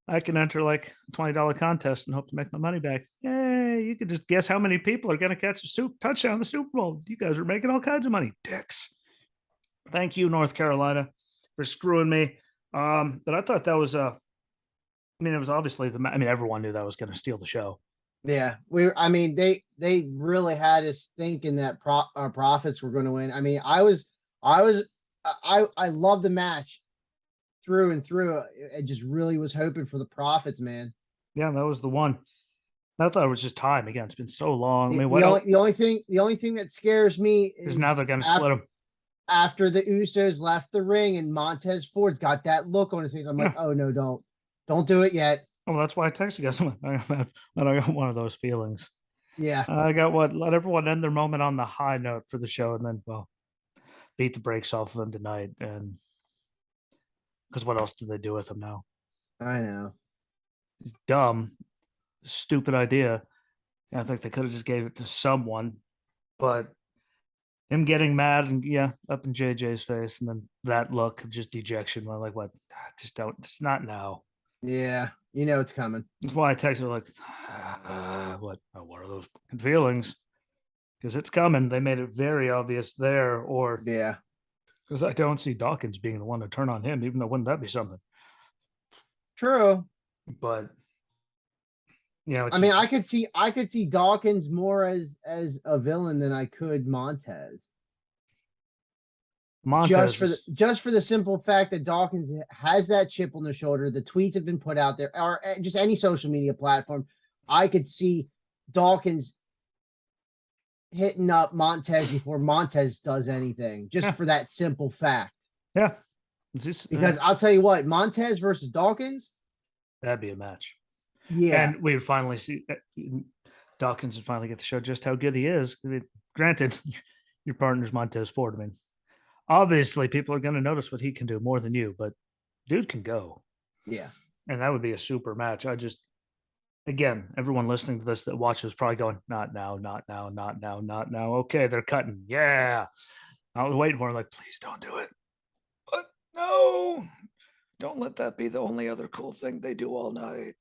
I can enter like a $20 contest and hope to make my money back. Yay, you can just guess how many people are going to catch a touchdown in the Super Bowl. You guys are making all kinds of money. Dicks. Thank you, North Carolina, for screwing me. But I thought that was it was obviously everyone knew that was going to steal the show. Yeah, they really had us thinking that our Profits were going to win. I mean, I love the match through and through. I just really was hoping for the Profits, man. Yeah, that was the one. I thought it was just time. Again, it's been so long. The only thing that scares me is now they're going to split them. After the Usos left the ring and Montez Ford's got that look on his face, I'm like, oh no, don't do it yet. Oh, that's why I texted you guys. I got one of those feelings. Yeah. I got let everyone end their moment on the high note for the show and then, beat the brakes off of them tonight. And because what else do they do with him now? I know. It's dumb, stupid idea. I think they could have just gave it to someone, but him getting mad and up in JJ's face and then that look of just dejection. I'm like, what? Just don't. It's not now. Yeah, it's coming. That's why I texted her like, what are those feelings? Because it's coming. They made it very obvious there, or because I don't see Dawkins being the one to turn on him, even though wouldn't that be something? True, but I could see Dawkins more as a villain than I could Montez. Just for the simple fact that Dawkins has that chip on the shoulder. The tweets have been put out there, or just any social media platform. I could see Dawkins hitting up Montez before Montez does anything, just for that simple fact. Yeah. Because I'll tell you what, Montez versus Dawkins, that'd be a match. Yeah. And we would finally see Dawkins would finally get to show just how good he is. Granted, your partner's Montez Ford. Obviously, people are going to notice what he can do more than you, but dude can go. Yeah. And that would be a super match. Again, everyone listening to this that watches probably going, not now, not now, not now, not now. Okay, they're cutting. Yeah. I was waiting for him, like, please don't do it. But no, don't let that be the only other cool thing they do all night.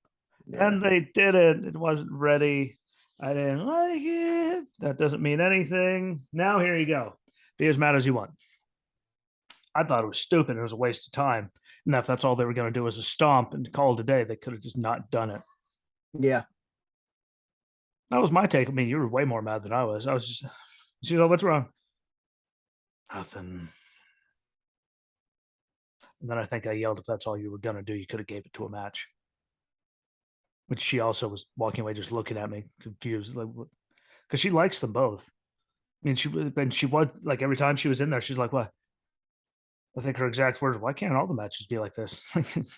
Yeah. And they did it. It wasn't ready. I didn't like it. That doesn't mean anything. Now here you go. Be as mad as you want. I thought it was stupid. It was a waste of time. And if that's all they were going to do was a stomp and call it a day, they could have just not done it. Yeah. That was my take. You were way more mad than I was. I was just, what's wrong? Nothing. And then I think I yelled, if that's all you were going to do, you could have gave it to a match. Which she also was walking away just looking at me, confused. Because she likes them both. She was like, every time she was in there, she's like, what? I think her exact words, why can't all the matches be like this?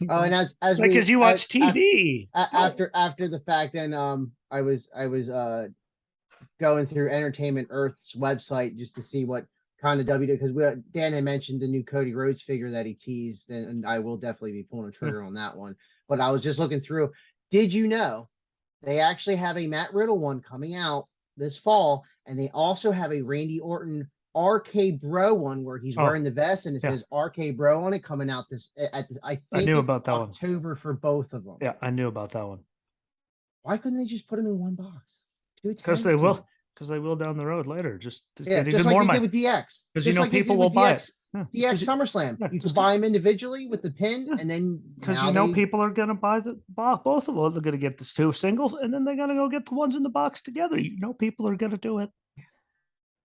Oh, and as like, we because you watch TV. after the fact, then I was going through Entertainment Earth's website just to see what kind of W, because Dan had mentioned the new Cody Rhodes figure that he teased, and I will definitely be pulling a trigger on that one. But I was just looking through. Did you know they actually have a Matt Riddle one coming out this fall, and they also have a Randy Orton RK Bro one where he's wearing the vest and it says RK Bro on it, coming out I think knew it's about that October one. For both of them. Yeah, I knew about that one. Why couldn't they just put them in one box? Because they will. Because they will down the road later. Just yeah, just like they did with DX. Because you know people will buy it. DX SummerSlam. You could buy them individually with the pin, and then because you know people are going to buy both of them. They're going to get the two singles, and then they're going to go get the ones in the box together. You know people are going to do it.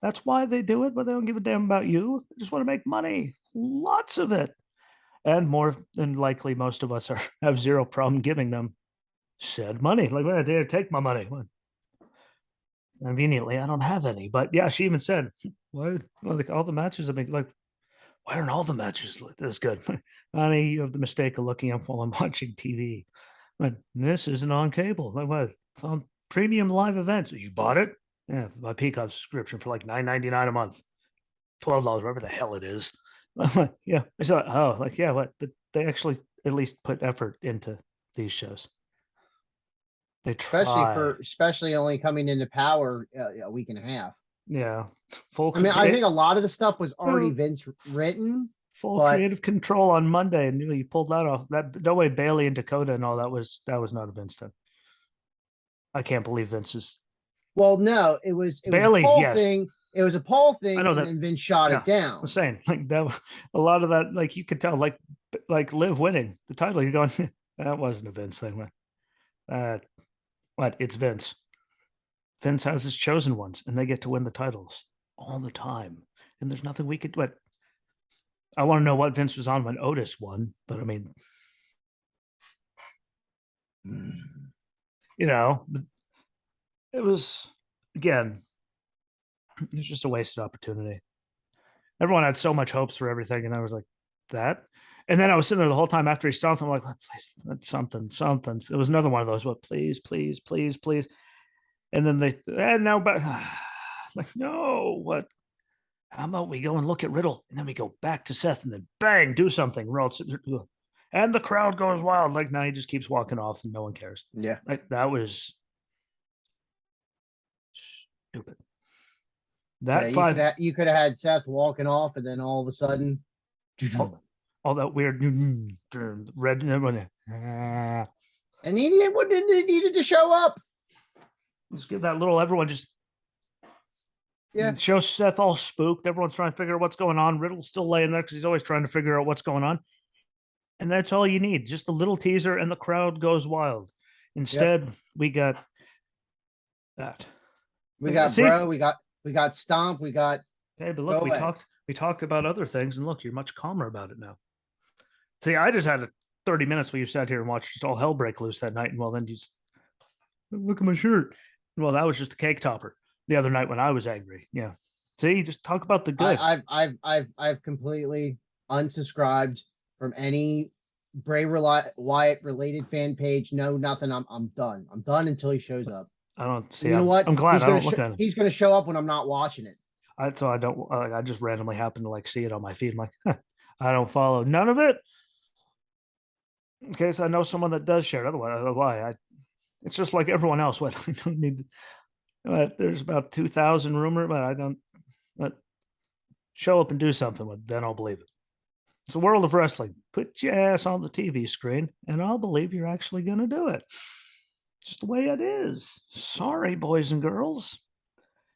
That's why they do it, but they don't give a damn about you. They just want to make money, lots of it, and more than likely, most of us have zero problem giving them said money. Like, well, there, take my money. Conveniently, I don't have any, but yeah, she even said, "Why? Well, like all the matches, I mean, like, why aren't all the matches this good?" Honey, you have the mistake of looking up while I'm watching TV. But this isn't on cable. Like, what? It's on premium live events. You bought it? Yeah, my Peacock subscription for like $9.99 a month, $12, whatever the hell it is. Yeah, I thought, oh, like, yeah, what? But they actually at least put effort into these shows. They try, especially only coming into Power a week and a half. Yeah, I think a lot of the stuff was already Vince written. Full creative control on Monday, and you pulled that off. That no way, Bayley and Dakota and all that was not a Vince thing. I can't believe Vince is. Well, no, it was Bayley. A Paul yes, thing. It was a Paul thing, I know that, and Vince shot it down. I'm saying like that. A lot of that, like you could tell, like Liv winning the title. You're going, that wasn't a Vince thing. What? It's Vince. Vince has his chosen ones, and they get to win the titles all the time. And there's nothing we could. What? I want to know what Vince was on when Otis won, but I mean, you know, it was again, it was just a wasted opportunity. Everyone had so much hopes for everything, and I was like, that. And then I was sitting there the whole time after he stomped. I'm like, please, that's something. It was another one of those. What? Please, please, please, please. And then and now, but like, no, what? How about we go and look at Riddle, and then we go back to Seth, and then bang, do something. We're all sitting there, and the crowd goes wild. Like, now he just keeps walking off, and no one cares. Yeah, like that was stupid. That you could have had Seth walking off, and then all of a sudden, all that weird red, and he needed to show up. Just give that little everyone just. Yeah, show Seth all spooked. Everyone's trying to figure out what's going on. Riddle's still laying there because he's always trying to figure out what's going on. And that's all you need. Just a little teaser and the crowd goes wild. Instead, we got that. We got Bro, we got Stomp, we got. Hey, but look, we talked about other things, and look, you're much calmer about it now. See, I just had 30 minutes where you sat here and watched just all hell break loose that night, and well, then you just look at my shirt. Well, that was just a cake topper. The other night when I was angry. Yeah. See, just talk about the good. I've completely unsubscribed from any Bray Wyatt related fan page. No, nothing. I'm done. I'm done until he shows up. I don't see. You know what? I'm glad I don't look at him. He's going to show up when I'm not watching it. So I don't. I just randomly happen to like see it on my feed. I'm like, I don't follow none of it. In case I know someone that does share it. Otherwise, why? It's just like everyone else. What I don't need. There's about 2,000 rumor, but I don't. But show up and do something, then I'll believe it. It's the world of wrestling. Put your ass on the TV screen, and I'll believe you're actually going to do it. It's just the way it is. Sorry, boys and girls.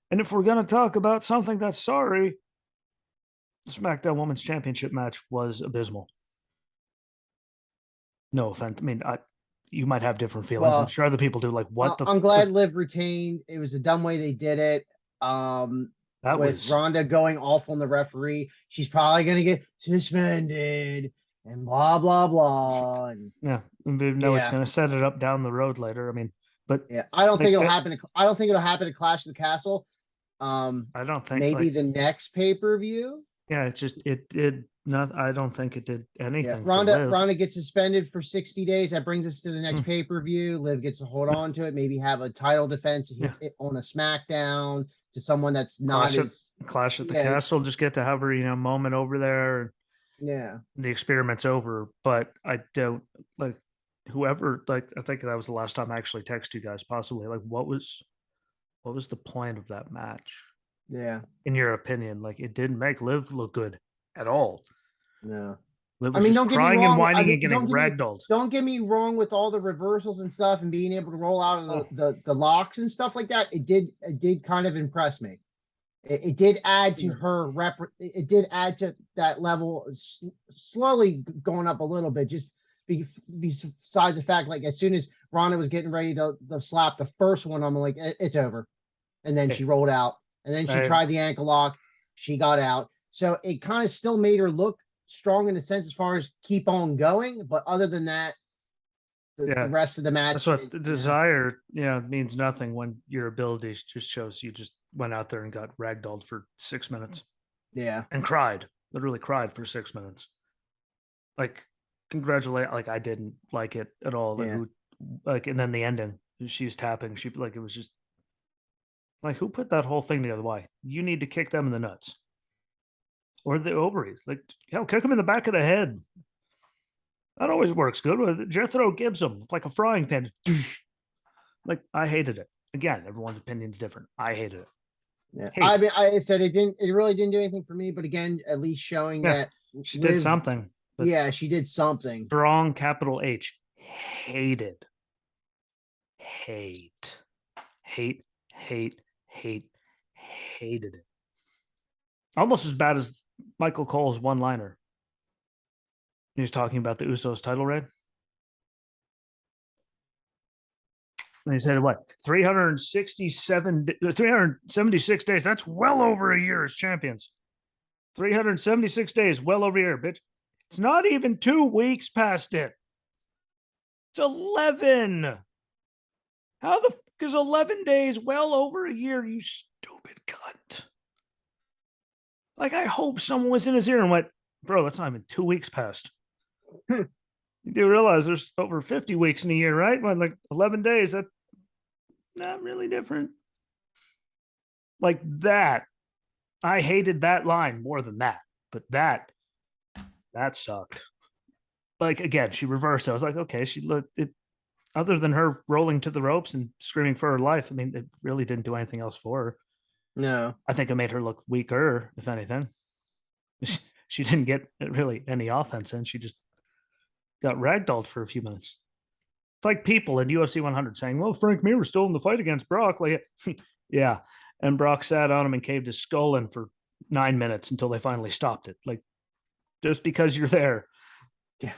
And if we're going to talk about something that's sorry, the SmackDown Women's Championship match was abysmal. No offense. I mean, you might have different feelings. Well, I'm sure other people do. Like, what I'm glad Liv retained. It was a dumb way they did it. With Ronda going off on the referee, she's probably going to get suspended and blah blah blah. And, it's going to set it up down the road later. I mean, but yeah, I don't think it'll happen. I don't think it'll happen at Clash of the Castle. I don't think maybe the next pay-per-view. Yeah, it's just it No, I don't think it did Yeah, anything for Ronda Liv. Ronda gets suspended for 60 days. That brings us to the next Mm, pay-per-view. Liv gets to hold yeah, on to it, maybe have a title defense yeah. on a SmackDown to someone that's not Clash at as Clash at the yeah, Castle. Just get to have her, moment over there. yeah. The experiment's over, but I don't like whoever. Like, I think that was the last time I actually texted you guys. Possibly, like, what was the point of that match? Yeah. In your opinion? Like, it didn't make Liv look good at all. No. Liv I was mean, just don't get me crying and wrong. I whining mean, and getting ragdolled. don't get me wrong with all the reversals and stuff and being able to roll out of Oh, the locks and stuff like that. It did kind of impress me. It did add to her rep. It did add to that level, slowly going up a little bit. Just besides the fact, like as soon as Ronda was getting ready to slap the first one, I'm like, It's over." And then she hey, rolled out, and then she I, tried the ankle lock. She got out, so it kind of still made her look strong in a sense as far as keep on going. But other than that, the yeah, rest of the that's match, what the desire, means nothing when your abilities just shows you just went out there and got ragdolled for 6 minutes yeah, and cried, literally cried for 6 minutes. Like, congratulate, like, I didn't like it at all. Like, yeah. who, like, and then the ending, she's tapping, she, like, it was just like, who put that whole thing together? Why? You need to kick them in the nuts or the ovaries. Like, hell, kick them in the back of the head. That always works good. Jethro gives them like a frying pan. Like, I hated it. Again, everyone's opinion's different. I hated it. Yeah, I Hate. mean, I said it didn't. It really didn't do anything for me. But again, at least showing Yeah, that she did Liv, something, but yeah, she did something. strong capital H. Hated. Hate. Hate. Hate. Hate. Hated it. Almost as bad as Michael Cole's one liner. He was talking about the Usos title reign. And he said, what, 376 days? That's well over a year as champions. 376 days, well over a year, bitch. It's not even 2 weeks past it. It's 11. How the fuck is 11 days well over a year, you stupid cunt? Like, I hope someone was in his ear and went, bro, that's not even 2 weeks past. You do realize there's over 50 weeks in a year, right? Well, like 11 days, that's not really different. Like that. I hated that line more than that, but that sucked. Like, again, she reversed it. I was like, okay, she looked it. Other than her rolling to the ropes and screaming for her life, I mean, it really didn't do anything else for her. No. I think it made her look weaker, if anything. She didn't get really any offense in. She just got ragdolled for a few minutes. It's like people in UFC 100 saying, well, Frank Mir was still in the fight against Brock. Like, yeah. And Brock sat on him and caved his skull in for 9 minutes until they finally stopped it. Like, just because you're there, Yeah.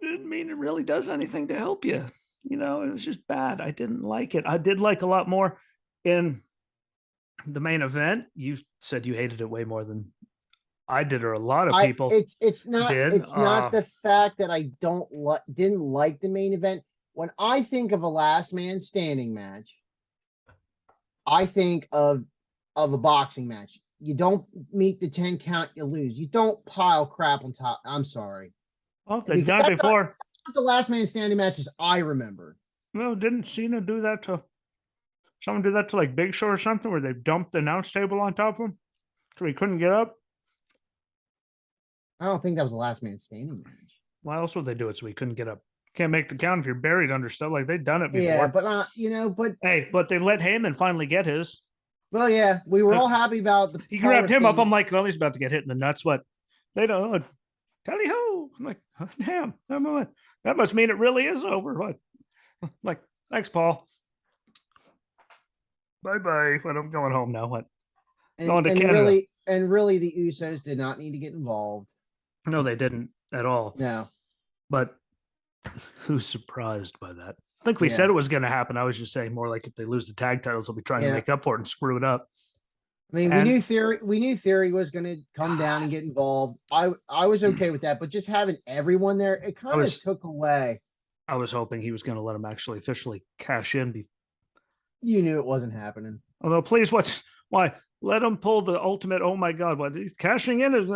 didn't mean it really does anything to help you. It was just bad. I didn't like it. I did like a lot more in the main event. You said you hated it way more than I did, or a lot of I people did. it's not the fact that I didn't like the main event. When I think of a last man standing match, I think of a boxing match. You don't meet the 10 count, you lose. You don't pile crap on top. I'm sorry. Well, if they've Because done it that's before, not the last man standing matches I remember. no, didn't Cena do that to someone? Do that to like Big Show or something, where they dumped the announce table on top of him so he couldn't get up? I don't think that was the last man standing match. Why else would they do it so he couldn't get up? Can't make the count if you're buried under stuff. Like, they've done it Yeah, before. but but Hey, but they let Heyman finally get his. well, yeah, we were Like, all happy about the he power grabbed him up. thing. I'm like, well, he's about to get hit in the nuts. What? They don't. Tally ho! I'm like, oh, damn. That must mean it really is over. What? I'm like, thanks, Paul. Bye bye. But I'm going home now. What? Going to Canada. Really the Usos did not need to get involved. No, they didn't at all. No. But who's surprised by that? I think we Yeah. said it was going to happen. I was just saying more like if they lose the tag titles, they'll be trying to Yeah. make up for it and screw it up. I mean, And we knew Theory was going to come down and get involved. I was okay with that, but just having everyone there, it kind of took away. I was hoping he was going to let him actually officially cash in. You knew it wasn't happening. Although, please, why let him pull the ultimate. Oh my God, what he's cashing in is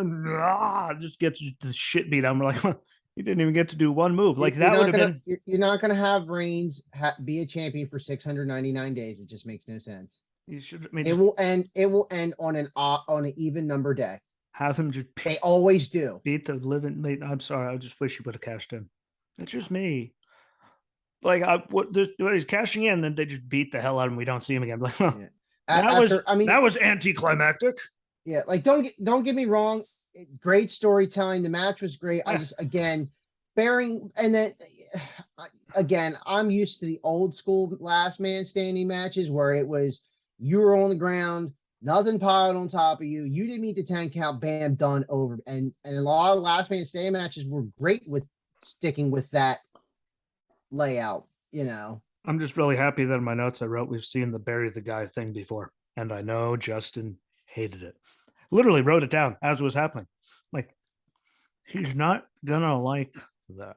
just gets the shit beat out. We're like, well, he didn't even get to do one move. Like that would have been. You're not gonna have Reigns be a champion for 699 days. It just makes no sense. You should. I mean, it will end. It will end on an even number day. Have him just. They always do. Beat the living. I'm sorry. I just wish he would have cashed in. That's just me. Like he's cashing in, then they just beat the hell out of him. We don't see him again. Like, well, yeah. That was anticlimactic. Yeah, like don't get me wrong. Great storytelling. The match was great. I just bearing and then again, I'm used to the old school last man standing matches where it was you were on the ground, nothing piled on top of you. You didn't meet the 10 count, bam, done, over. And a lot of last man standing matches were great with sticking with that layout, I'm just really happy that in my notes I wrote we've seen the bury the guy thing before, and I know Justin hated it. Literally wrote it down as it was happening. Like he's not gonna like that.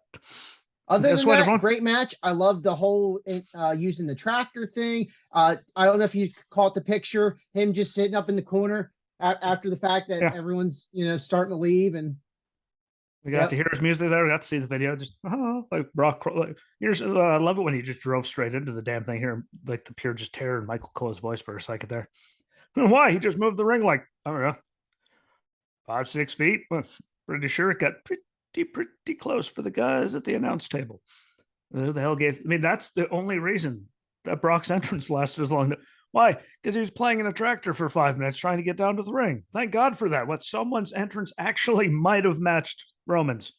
Other than that, great match. I love the whole using the tractor thing. I don't know if you caught the picture, him just sitting up in the corner after the fact that everyone's starting to leave, and we got to hear his music there. We got to see the video. Just like Brock. Like, I love it when he just drove straight into the damn thing here, like the pure just terror in Michael Cole's voice for a second there. Why? He just moved the ring like, I don't know, 5-6 feet. Pretty sure it got pretty close for the guys at the announce table. Who the hell gave? I mean, that's the only reason that Brock's entrance lasted as long. Why? Because he was playing in a tractor for 5 minutes trying to get down to the ring. Thank God for that. What someone's entrance actually might have matched Roman's.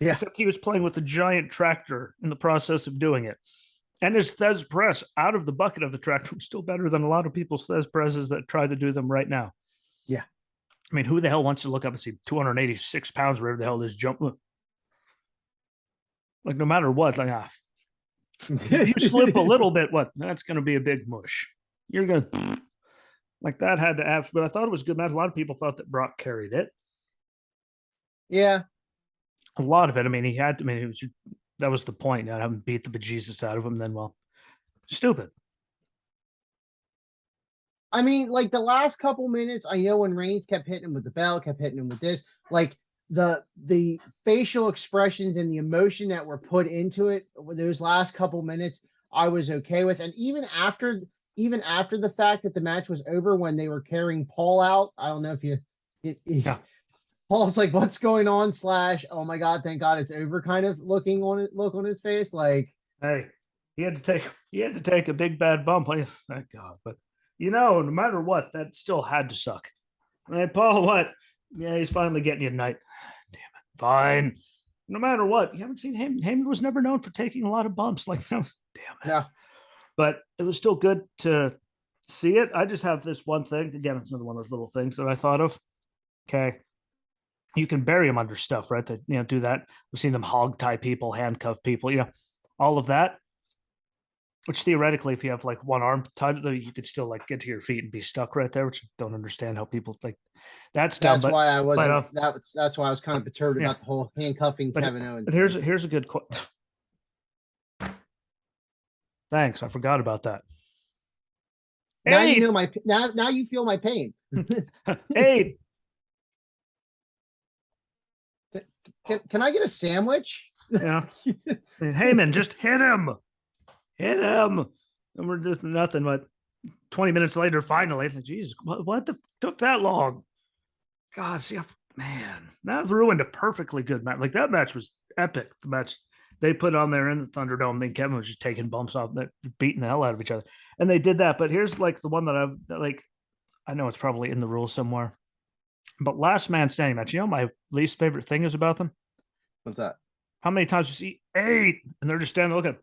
Yeah. Except he was playing with a giant tractor in the process of doing it. And his Thez press out of the bucket of the tractor was still better than a lot of people's Thez presses that try to do them right now. Yeah. I mean, who the hell wants to look up and see 286 pounds, wherever the hell this jump? Like, no matter what, like, if you slip a little bit, that's going to be a big mush. You're going to, like, that had to have, but I thought it was good match. A lot of people thought that Brock carried it. Yeah. A lot of it. I mean, that was the point. I haven't beat the bejesus out of him. Then, stupid. I mean, like the last couple minutes, I know when Reigns kept hitting him with the bell, kept hitting him with this, like the facial expressions and the emotion that were put into it, those last couple minutes, I was okay with. And even after the fact that the match was over, when they were carrying Paul out, I don't know if Paul's like, what's going on? / oh my God, thank God it's over kind of look on his face. Like, hey, he had to take a big bad bump. Thank God. But no matter what, that still had to suck. Hey, Paul, what? Yeah, he's finally getting you tonight. Damn it. Fine. No matter what, you haven't seen Heyman. Heyman was never known for taking a lot of bumps. Like, damn it. Yeah. But it was still good to see it. I just have this one thing. Again, it's another one of those little things that I thought of. Okay. You can bury them under stuff, right? That, do that. We've seen them hog tie people, handcuff people, all of that. Which theoretically, if you have like one arm tied, you could still like get to your feet and be stuck right there, which I don't understand how people like that's dumb. That's why I wasn't. That's why I was kind of perturbed about the whole handcuffing Kevin Owens. But here's a good question. Thanks, I forgot about that. Now you know my now you feel my pain. Hey, can I get a sandwich? Yeah. Heyman, just hit him. Hit him. And we're just nothing but 20 minutes later, finally, like, Jesus, what took that long? God, see, man, that ruined a perfectly good match. Like, that match was epic. The match they put on there in the Thunderdome, and Kevin was just taking bumps off, beating the hell out of each other. And they did that. But here's like the one that I know it's probably in the rules somewhere. But last man standing match, my least favorite thing is about them? What's that? How many times you see 8 and they're just standing there looking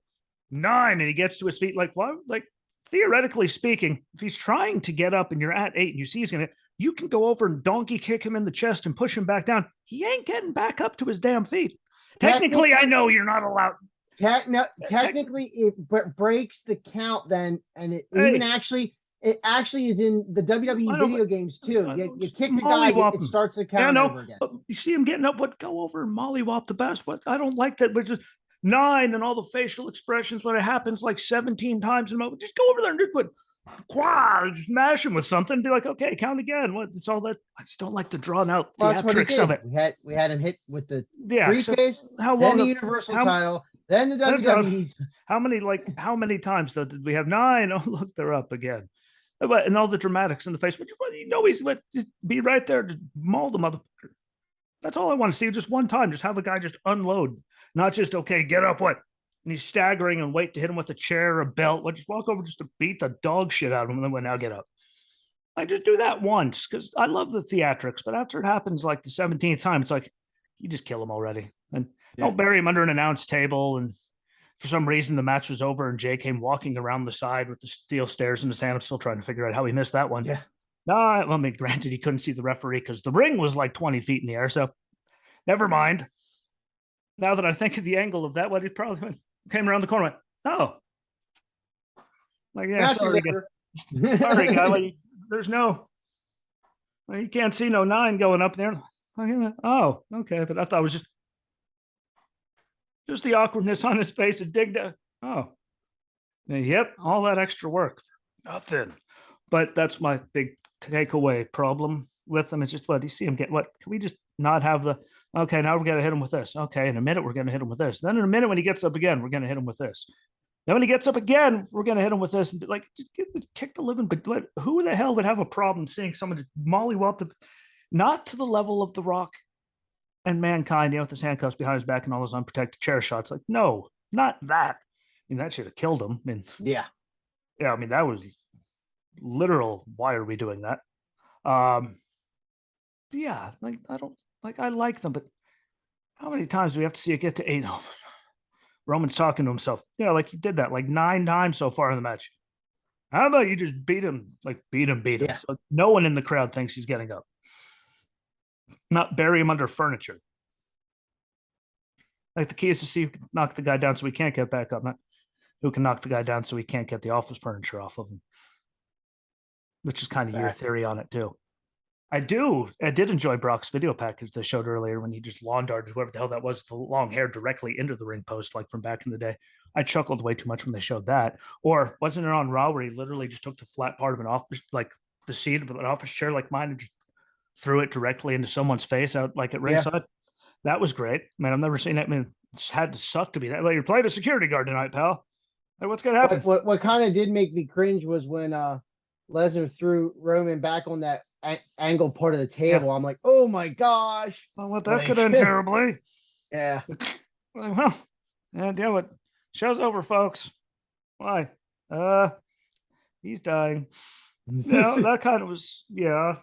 9 and he gets to his feet? Like, what? Like, theoretically speaking, if he's trying to get up and you're at 8 and you see he's going to, you can go over and donkey kick him in the chest and push him back down. He ain't getting back up to his damn feet. Technically, I know you're not allowed. Technically, it breaks the count then, and it actually is in the WWE video games too. You kick the guy, it starts the count over again. You see him getting up, go over and mollywop the best. But I don't like that. But just 9 and all the facial expressions when it happens like 17 times in a moment. Just go over there and just put Quah, just mash him with something. Be like, okay, count again. What? It's all that. I just don't like the drawn out Well, that's what he theatrics of did. it. We had him hit with the Yeah, except briefcase, how then long? the Universal How title, then the that's how. WWE. How many times though did we have 9? Oh, look, they're up again. And all the dramatics in the face. You know, he's just be right there, just maul the motherfucker. That's all I want to see. Just one time, just have a guy just unload, not just okay, get up, what? And he's staggering and wait to hit him with a chair or a belt. What? Just walk over just to beat the dog shit out of him, and then now get up. I just do that once because I love the theatrics, but after it happens like the 17th time, it's like you just kill him already, and don't bury him under an announce table. And for some reason, the match was over, and Jay came walking around the side with the steel stairs in his hand. I'm still trying to figure out how he missed that one. Yeah. No, I mean, granted, he couldn't see the referee because the ring was like 20 feet in the air. So never mind. Now that I think of the angle of that, what he probably came around the corner, went, oh, like yeah, sorry, sorry, guy. Like, there's no, you can't see no 9 going up there. Oh, okay, but I thought it was just the awkwardness on his face and digged out. Oh, yep, all that extra work for nothing. But that's my big takeaway problem with him. It's just what you see him get. What can we just not have the? Okay, now we're going to hit him with this. Okay, in a minute we're going to hit him with this. Then in a minute when he gets up again, we're going to hit him with this. Then when he gets up again, we're going to hit him with this. And like, just kick the living. But who the hell would have a problem seeing someone just mollywop the, not to the level of The Rock and Mankind, with his handcuffs behind his back and all those unprotected chair shots. Like, no, not that. I mean, that should have killed him. I mean, yeah. I mean, that was literal. Why are we doing that? Yeah, like I don't like. I like them, but how many times do we have to see it get to 8? Oh, Roman's talking to himself. Yeah, like you did that like 9 times so far in the match. How about you just beat him? Like beat him. Yeah. So no one in the crowd thinks he's getting up. Not bury him under furniture. Like the key is to see who can knock the guy down so he can't get back up, not who can knock the guy down so he can't get the office furniture off of him. Which is kind of your theory on it too. I did enjoy Brock's video package they showed earlier when he just lawn darted whoever the hell that was with the long hair directly into the ring post, like from back in the day. I chuckled way too much when they showed that. Or wasn't it on Raw where he literally just took the flat part of an office, like the seat of an office chair like mine, and just threw it directly into someone's face out like at ringside? Yeah. That was great. Man, I've never seen that. I mean, it's had to suck to be that. Well, you're playing a security guard tonight, pal. Hey, what's gonna happen? What kind of did make me cringe was when Lesnar threw Roman back on that angle part of the table. Yeah. I'm like, oh my gosh. Well, that could end terribly. Yeah. Well, and yeah, what show's over, folks. Why? He's dying. Yeah, that kind of was, yeah.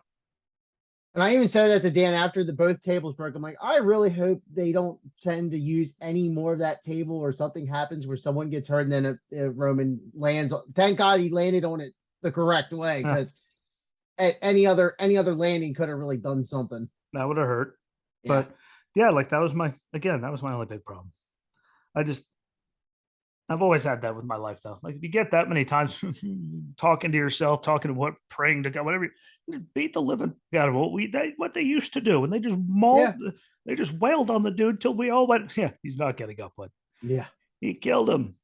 And I even said that to Dan after both tables broke. I'm like, I really hope they don't tend to use any more of that table, or something happens where someone gets hurt and then Roman lands. Thank God he landed on it the correct way, because any other landing could have really done something. That would have hurt. Yeah. But yeah, like that was my only big problem. I've always had that with my life though. Like if you get that many times talking to yourself, talking to what, praying to God, whatever, you beat the living out of what they used to do. And they just mauled, they just wailed on the dude till we all went, yeah, he's not getting up. But yeah, he killed him.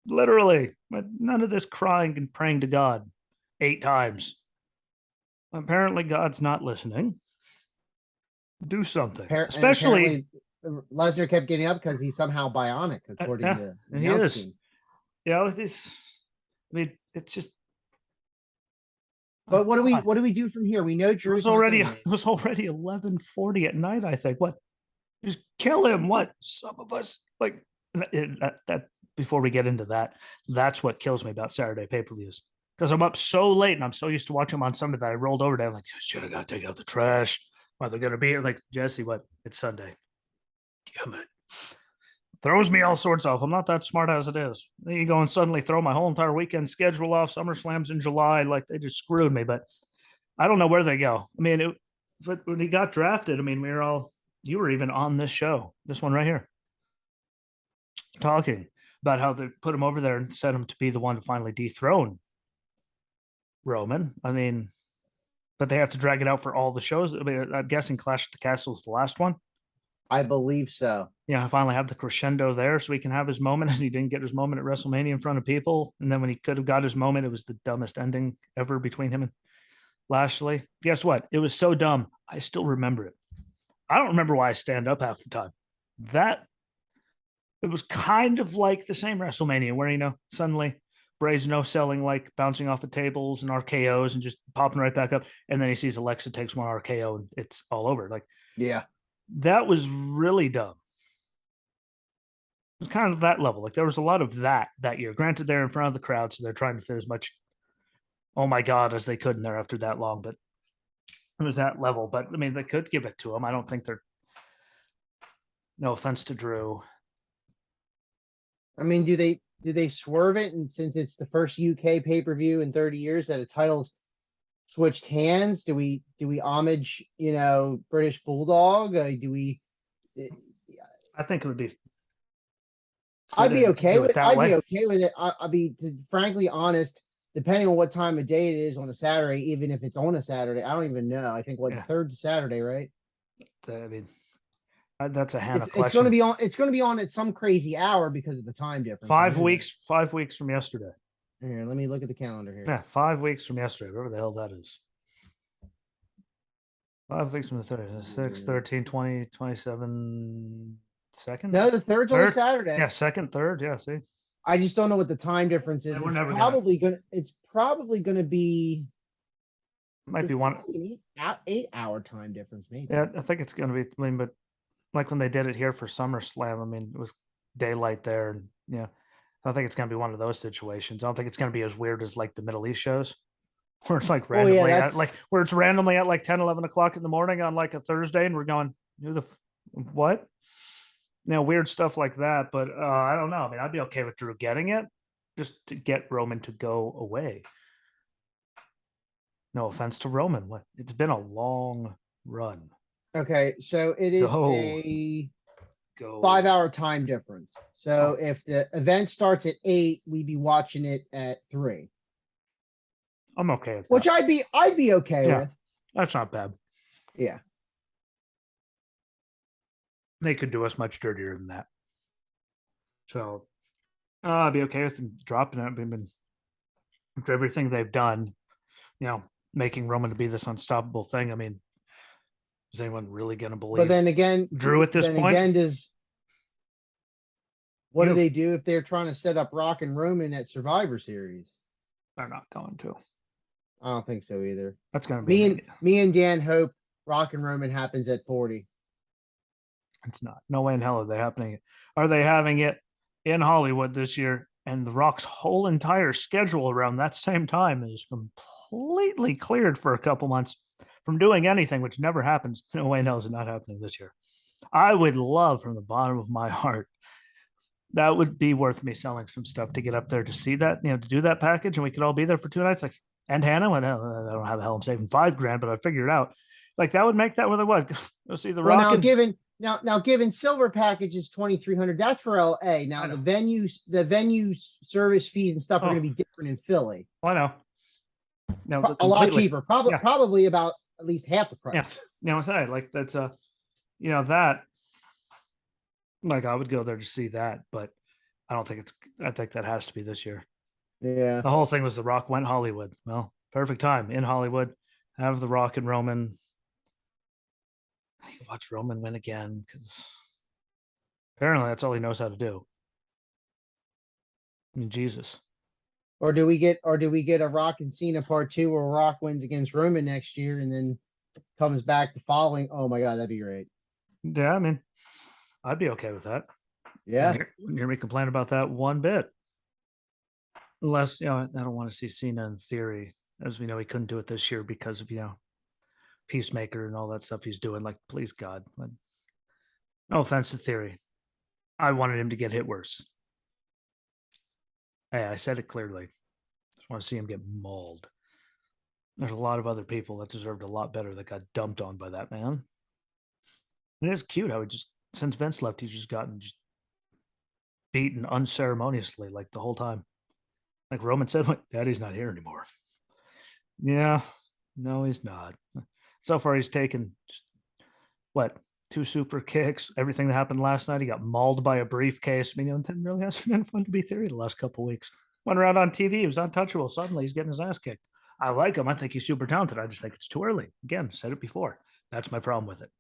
Literally. But none of this crying and praying to God 8 times. Apparently God's not listening. Do something. Especially Lesnar kept getting up because he's somehow bionic, according to the announce team. Yeah, with this, I mean, it's just. But what do we do from here? We know Drew's it was already 11:40 at night. I think. What? Just kill him. What? Some of us like that. Before we get into that, that's what kills me about Saturday pay-per-views, because I'm up so late and I'm so used to watching them on Sunday that I rolled over there like, shit, I gotta take out the trash. Are they gonna be here? Like, Jesse, what? It's Sunday. Damn it. Throws me all sorts off. I'm not that smart as it is. Then you go and suddenly throw my whole entire weekend schedule off. SummerSlam's in July. Like, they just screwed me. But I don't know where they go. I mean, when he got drafted, I mean, you were even on this show, this one right here, talking about how they put him over there and set him to be the one to finally dethrone Roman. I mean, but they have to drag it out for all the shows. I mean, I'm guessing Clash of the Castle is the last one. I believe so. Yeah, finally have the crescendo there so he can have his moment, as he didn't get his moment at WrestleMania in front of people. And then when he could have got his moment, it was the dumbest ending ever between him and Lashley. Guess what? It was so dumb. I still remember it. I don't remember why I stand up half the time. That it was kind of like the same WrestleMania where, suddenly Bray's no selling, like bouncing off the tables and RKOs and just popping right back up. And then he sees Alexa takes one RKO and it's all over. Like, Yeah. that was really dumb. It was kind of that level. Like, there was a lot of that year. Granted, they're in front of the crowd, so they're trying to fit as much oh my God as they could in there after that long. But it was that level. But I mean, they could give it to him. I don't think they're, no offense to Drew. I mean, do they swerve it? And since it's the first UK pay-per-view in 30 years that a title's switched hands, do we homage, British Bulldog? Do we? I think it would be I'd be fitting to okay do it with. that I'd be way. okay with it. I'll be frankly honest. Depending on what time of day it is on a Saturday, even if it's on a Saturday, I don't even know. I think the Yeah. third Saturday, right? I mean, that's a Hannah It's going to question. be on. It's going to be on at some crazy hour because of the time difference. 5 weeks, 5 weeks from yesterday. Here, let me look at the calendar here. Yeah, 5 weeks from yesterday, whatever the hell that is. 5 weeks from the 30th, 6, 13, 20, 27, second? No, the third's on a Third? Saturday. Yeah, second, third. Yeah, see? I just don't know what the time difference is. Yeah, we're It's never probably gonna. It's probably gonna be. Might It's be one. probably an 8 hour time difference, maybe. Yeah, I think it's going to be. I mean, but like when they did it here for SummerSlam, I mean, it was daylight there. And yeah, I think it's going to be one of those situations. I don't think it's going to be as weird as like the Middle East shows where it's like Oh yeah, randomly at that's like where it's randomly at like 10, 11 o'clock in the morning on like a Thursday. And we're going, who the what? Weird stuff like that. But I don't know. I mean, I'd be okay with Drew getting it just to get Roman to go away. No offense to Roman. It's been a long run. okay. So it is Go. a Go. 5 hour time difference. So Oh. if the event starts at 8, we'd be watching it at 3. I'm okay with that. Which I'd be okay with. That's not bad. Yeah. They could do us much dirtier than that. So I'd be okay with them dropping it. I mean, after everything they've done, making Roman to be this unstoppable thing. I mean, is anyone really going to believe? But then again, Drew at this point? What do they do if they're trying to set up Rock and Roman at Survivor Series? They're not going to. I don't think so either. That's going to be me and Dan hope Rock and Roman happens at 40. It's not. No way in hell are they happening. Are they having it in Hollywood this year? And The Rock's whole entire schedule around that same time is completely cleared for a couple months from doing anything, which never happens. No way in hell is it not happening this year. I would love from the bottom of my heart. That would be worth me selling some stuff to get up there to see that, to do that package, and we could all be there for 2 nights. Like, and Hannah, I don't know how the hell I'm saving $5,000, but I figured it out. Like, that would make that what it was. Go see The Rock. Now, given silver package is $2,300, that's for LA. Now the venue service fees and stuff are going to be different in Philly. I know. No, a lot cheaper. Probably about at least half the price. Yeah. I'm saying like that's that. Like I would go there to see that, but I think that has to be this year. Yeah. The whole thing was The Rock went Hollywood. Well, perfect time in Hollywood. Have The Rock and Roman. Watch Roman win again because apparently that's all he knows how to do. I mean, Jesus. Or do we get a Rock and Cena part 2 where Rock wins against Roman next year and then comes back the following? Oh my God, that'd be great. Yeah, I mean, I'd be okay with that. Yeah. You hear me complain about that one bit. Unless, I don't want to see Cena in theory. As we know, he couldn't do it this year because of, Peacemaker and all that stuff he's doing. Like, please, God. No offense to theory. I wanted him to get hit worse. Hey, I said it clearly. Just want to see him get mauled. There's a lot of other people that deserved a lot better that got dumped on by that man. And it's cute how since Vince left, he's just gotten beaten unceremoniously like the whole time. Like Roman said, Daddy's not here anymore. Yeah, no, he's not. So far, he's taken 2 super kicks, everything that happened last night. He got mauled by a briefcase. I mean, it really hasn't been fun to be Theory the last couple of weeks. Went around on TV. He was untouchable. Suddenly he's getting his ass kicked. I like him. I think he's super talented. I just think it's too early. Again, said it before. That's my problem with it.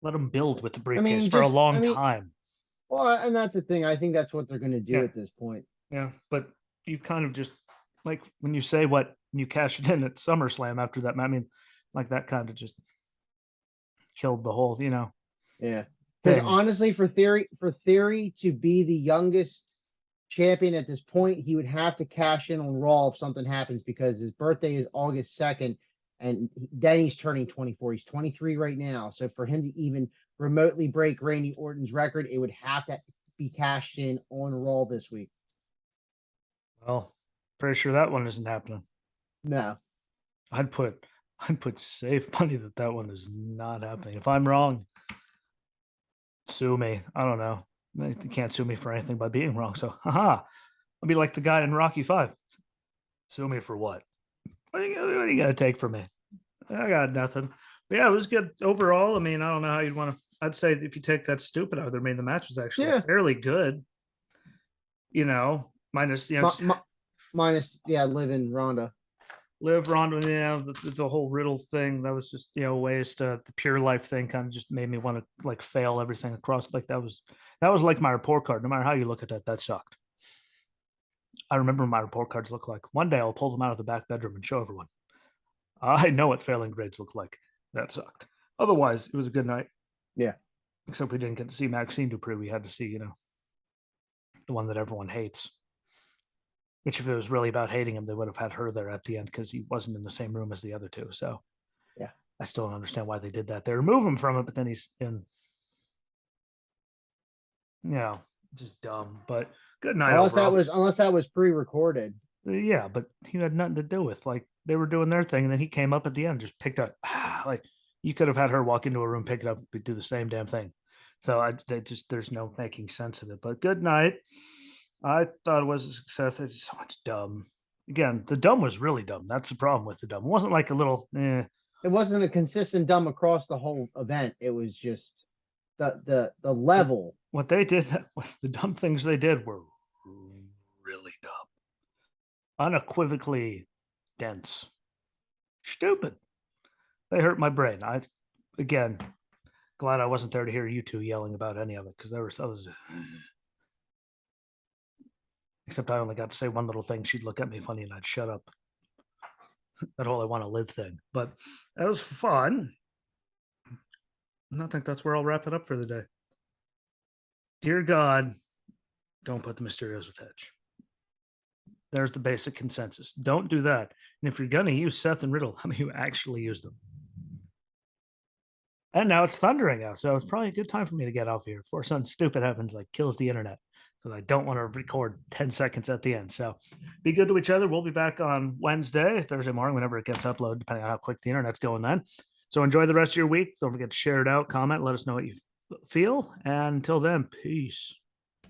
Let him build with the briefcase for a long time. Well, and that's the thing. I think that's what they're going to do at this point. Yeah, but you kind of just like when you say what you cashed in at SummerSlam after that. I mean, like that kind of just killed the whole, Yeah, because honestly, for Theory to be the youngest champion at this point, he would have to cash in on Raw if something happens, because his birthday is August 2nd, and then he's turning 24. He's 23 right now. So for him to even remotely break Randy Orton's record, it would have to be cashed in on Raw this week. Well, pretty sure that one isn't happening. No. I'd put safe money that one is not happening. If I'm wrong, sue me. I don't know. You can't sue me for anything by being wrong. So, I'll be like the guy in Rocky 5. Sue me for what? What are you going to take from me? I got nothing. But yeah, it was good overall. I mean, I don't know how you'd want to. I'd say if you take that stupid out of there, I mean, the match was actually fairly good. Minus, minus, Liv and Ronda. Liv, Ronda, the whole Riddle thing, that was just, a waste. The Pure Life thing kind of just made me want to like fail everything across. Like that was like my report card. No matter how you look at that sucked. I remember my report cards look like. One day I'll pull them out of the back bedroom and show everyone. I know what failing grades look like. That sucked. Otherwise, it was a good night. Yeah. Except we didn't get to see Maxine Dupree. We had to see, the one that everyone hates. Which, if it was really about hating him, they would have had her there at the end because he wasn't in the same room as the other two. So, yeah, I still don't understand why they did that. They remove him from it, but then he's in. Just dumb. But good night. Unless that was pre-recorded. Yeah, but he had nothing to do with. Like they were doing their thing, and then he came up at the end, just picked up. Like you could have had her walk into a room, pick it up, do the same damn thing. So there's no making sense of it. But good night. I thought it was a success. It's so much dumb. Again, the dumb was really dumb. That's the problem with the dumb. It wasn't like a little. It wasn't a consistent dumb across the whole event. It was just the level. What they did, the dumb things they did were really dumb, unequivocally dense, stupid. They hurt my brain. Again, glad I wasn't there to hear you two yelling about any of it because there was others. Except I only got to say one little thing. She'd look at me funny and I'd shut up. That whole I want to live thing. But that was fun. And I think that's where I'll wrap it up for the day. Dear God, don't put the Mysterios with Edge. There's the basic consensus. Don't do that. And if you're going to use Seth and Riddle, how many you actually use them? And now it's thundering out. So it's probably a good time for me to get off here before something stupid happens, like kills the internet. So I don't want to record 10 seconds at the end. So be good to each other. We'll be back on Wednesday, Thursday morning, whenever it gets uploaded, depending on how quick the internet's going then. So enjoy the rest of your week. Don't forget to share it out, comment, let us know what you feel. And until then, peace.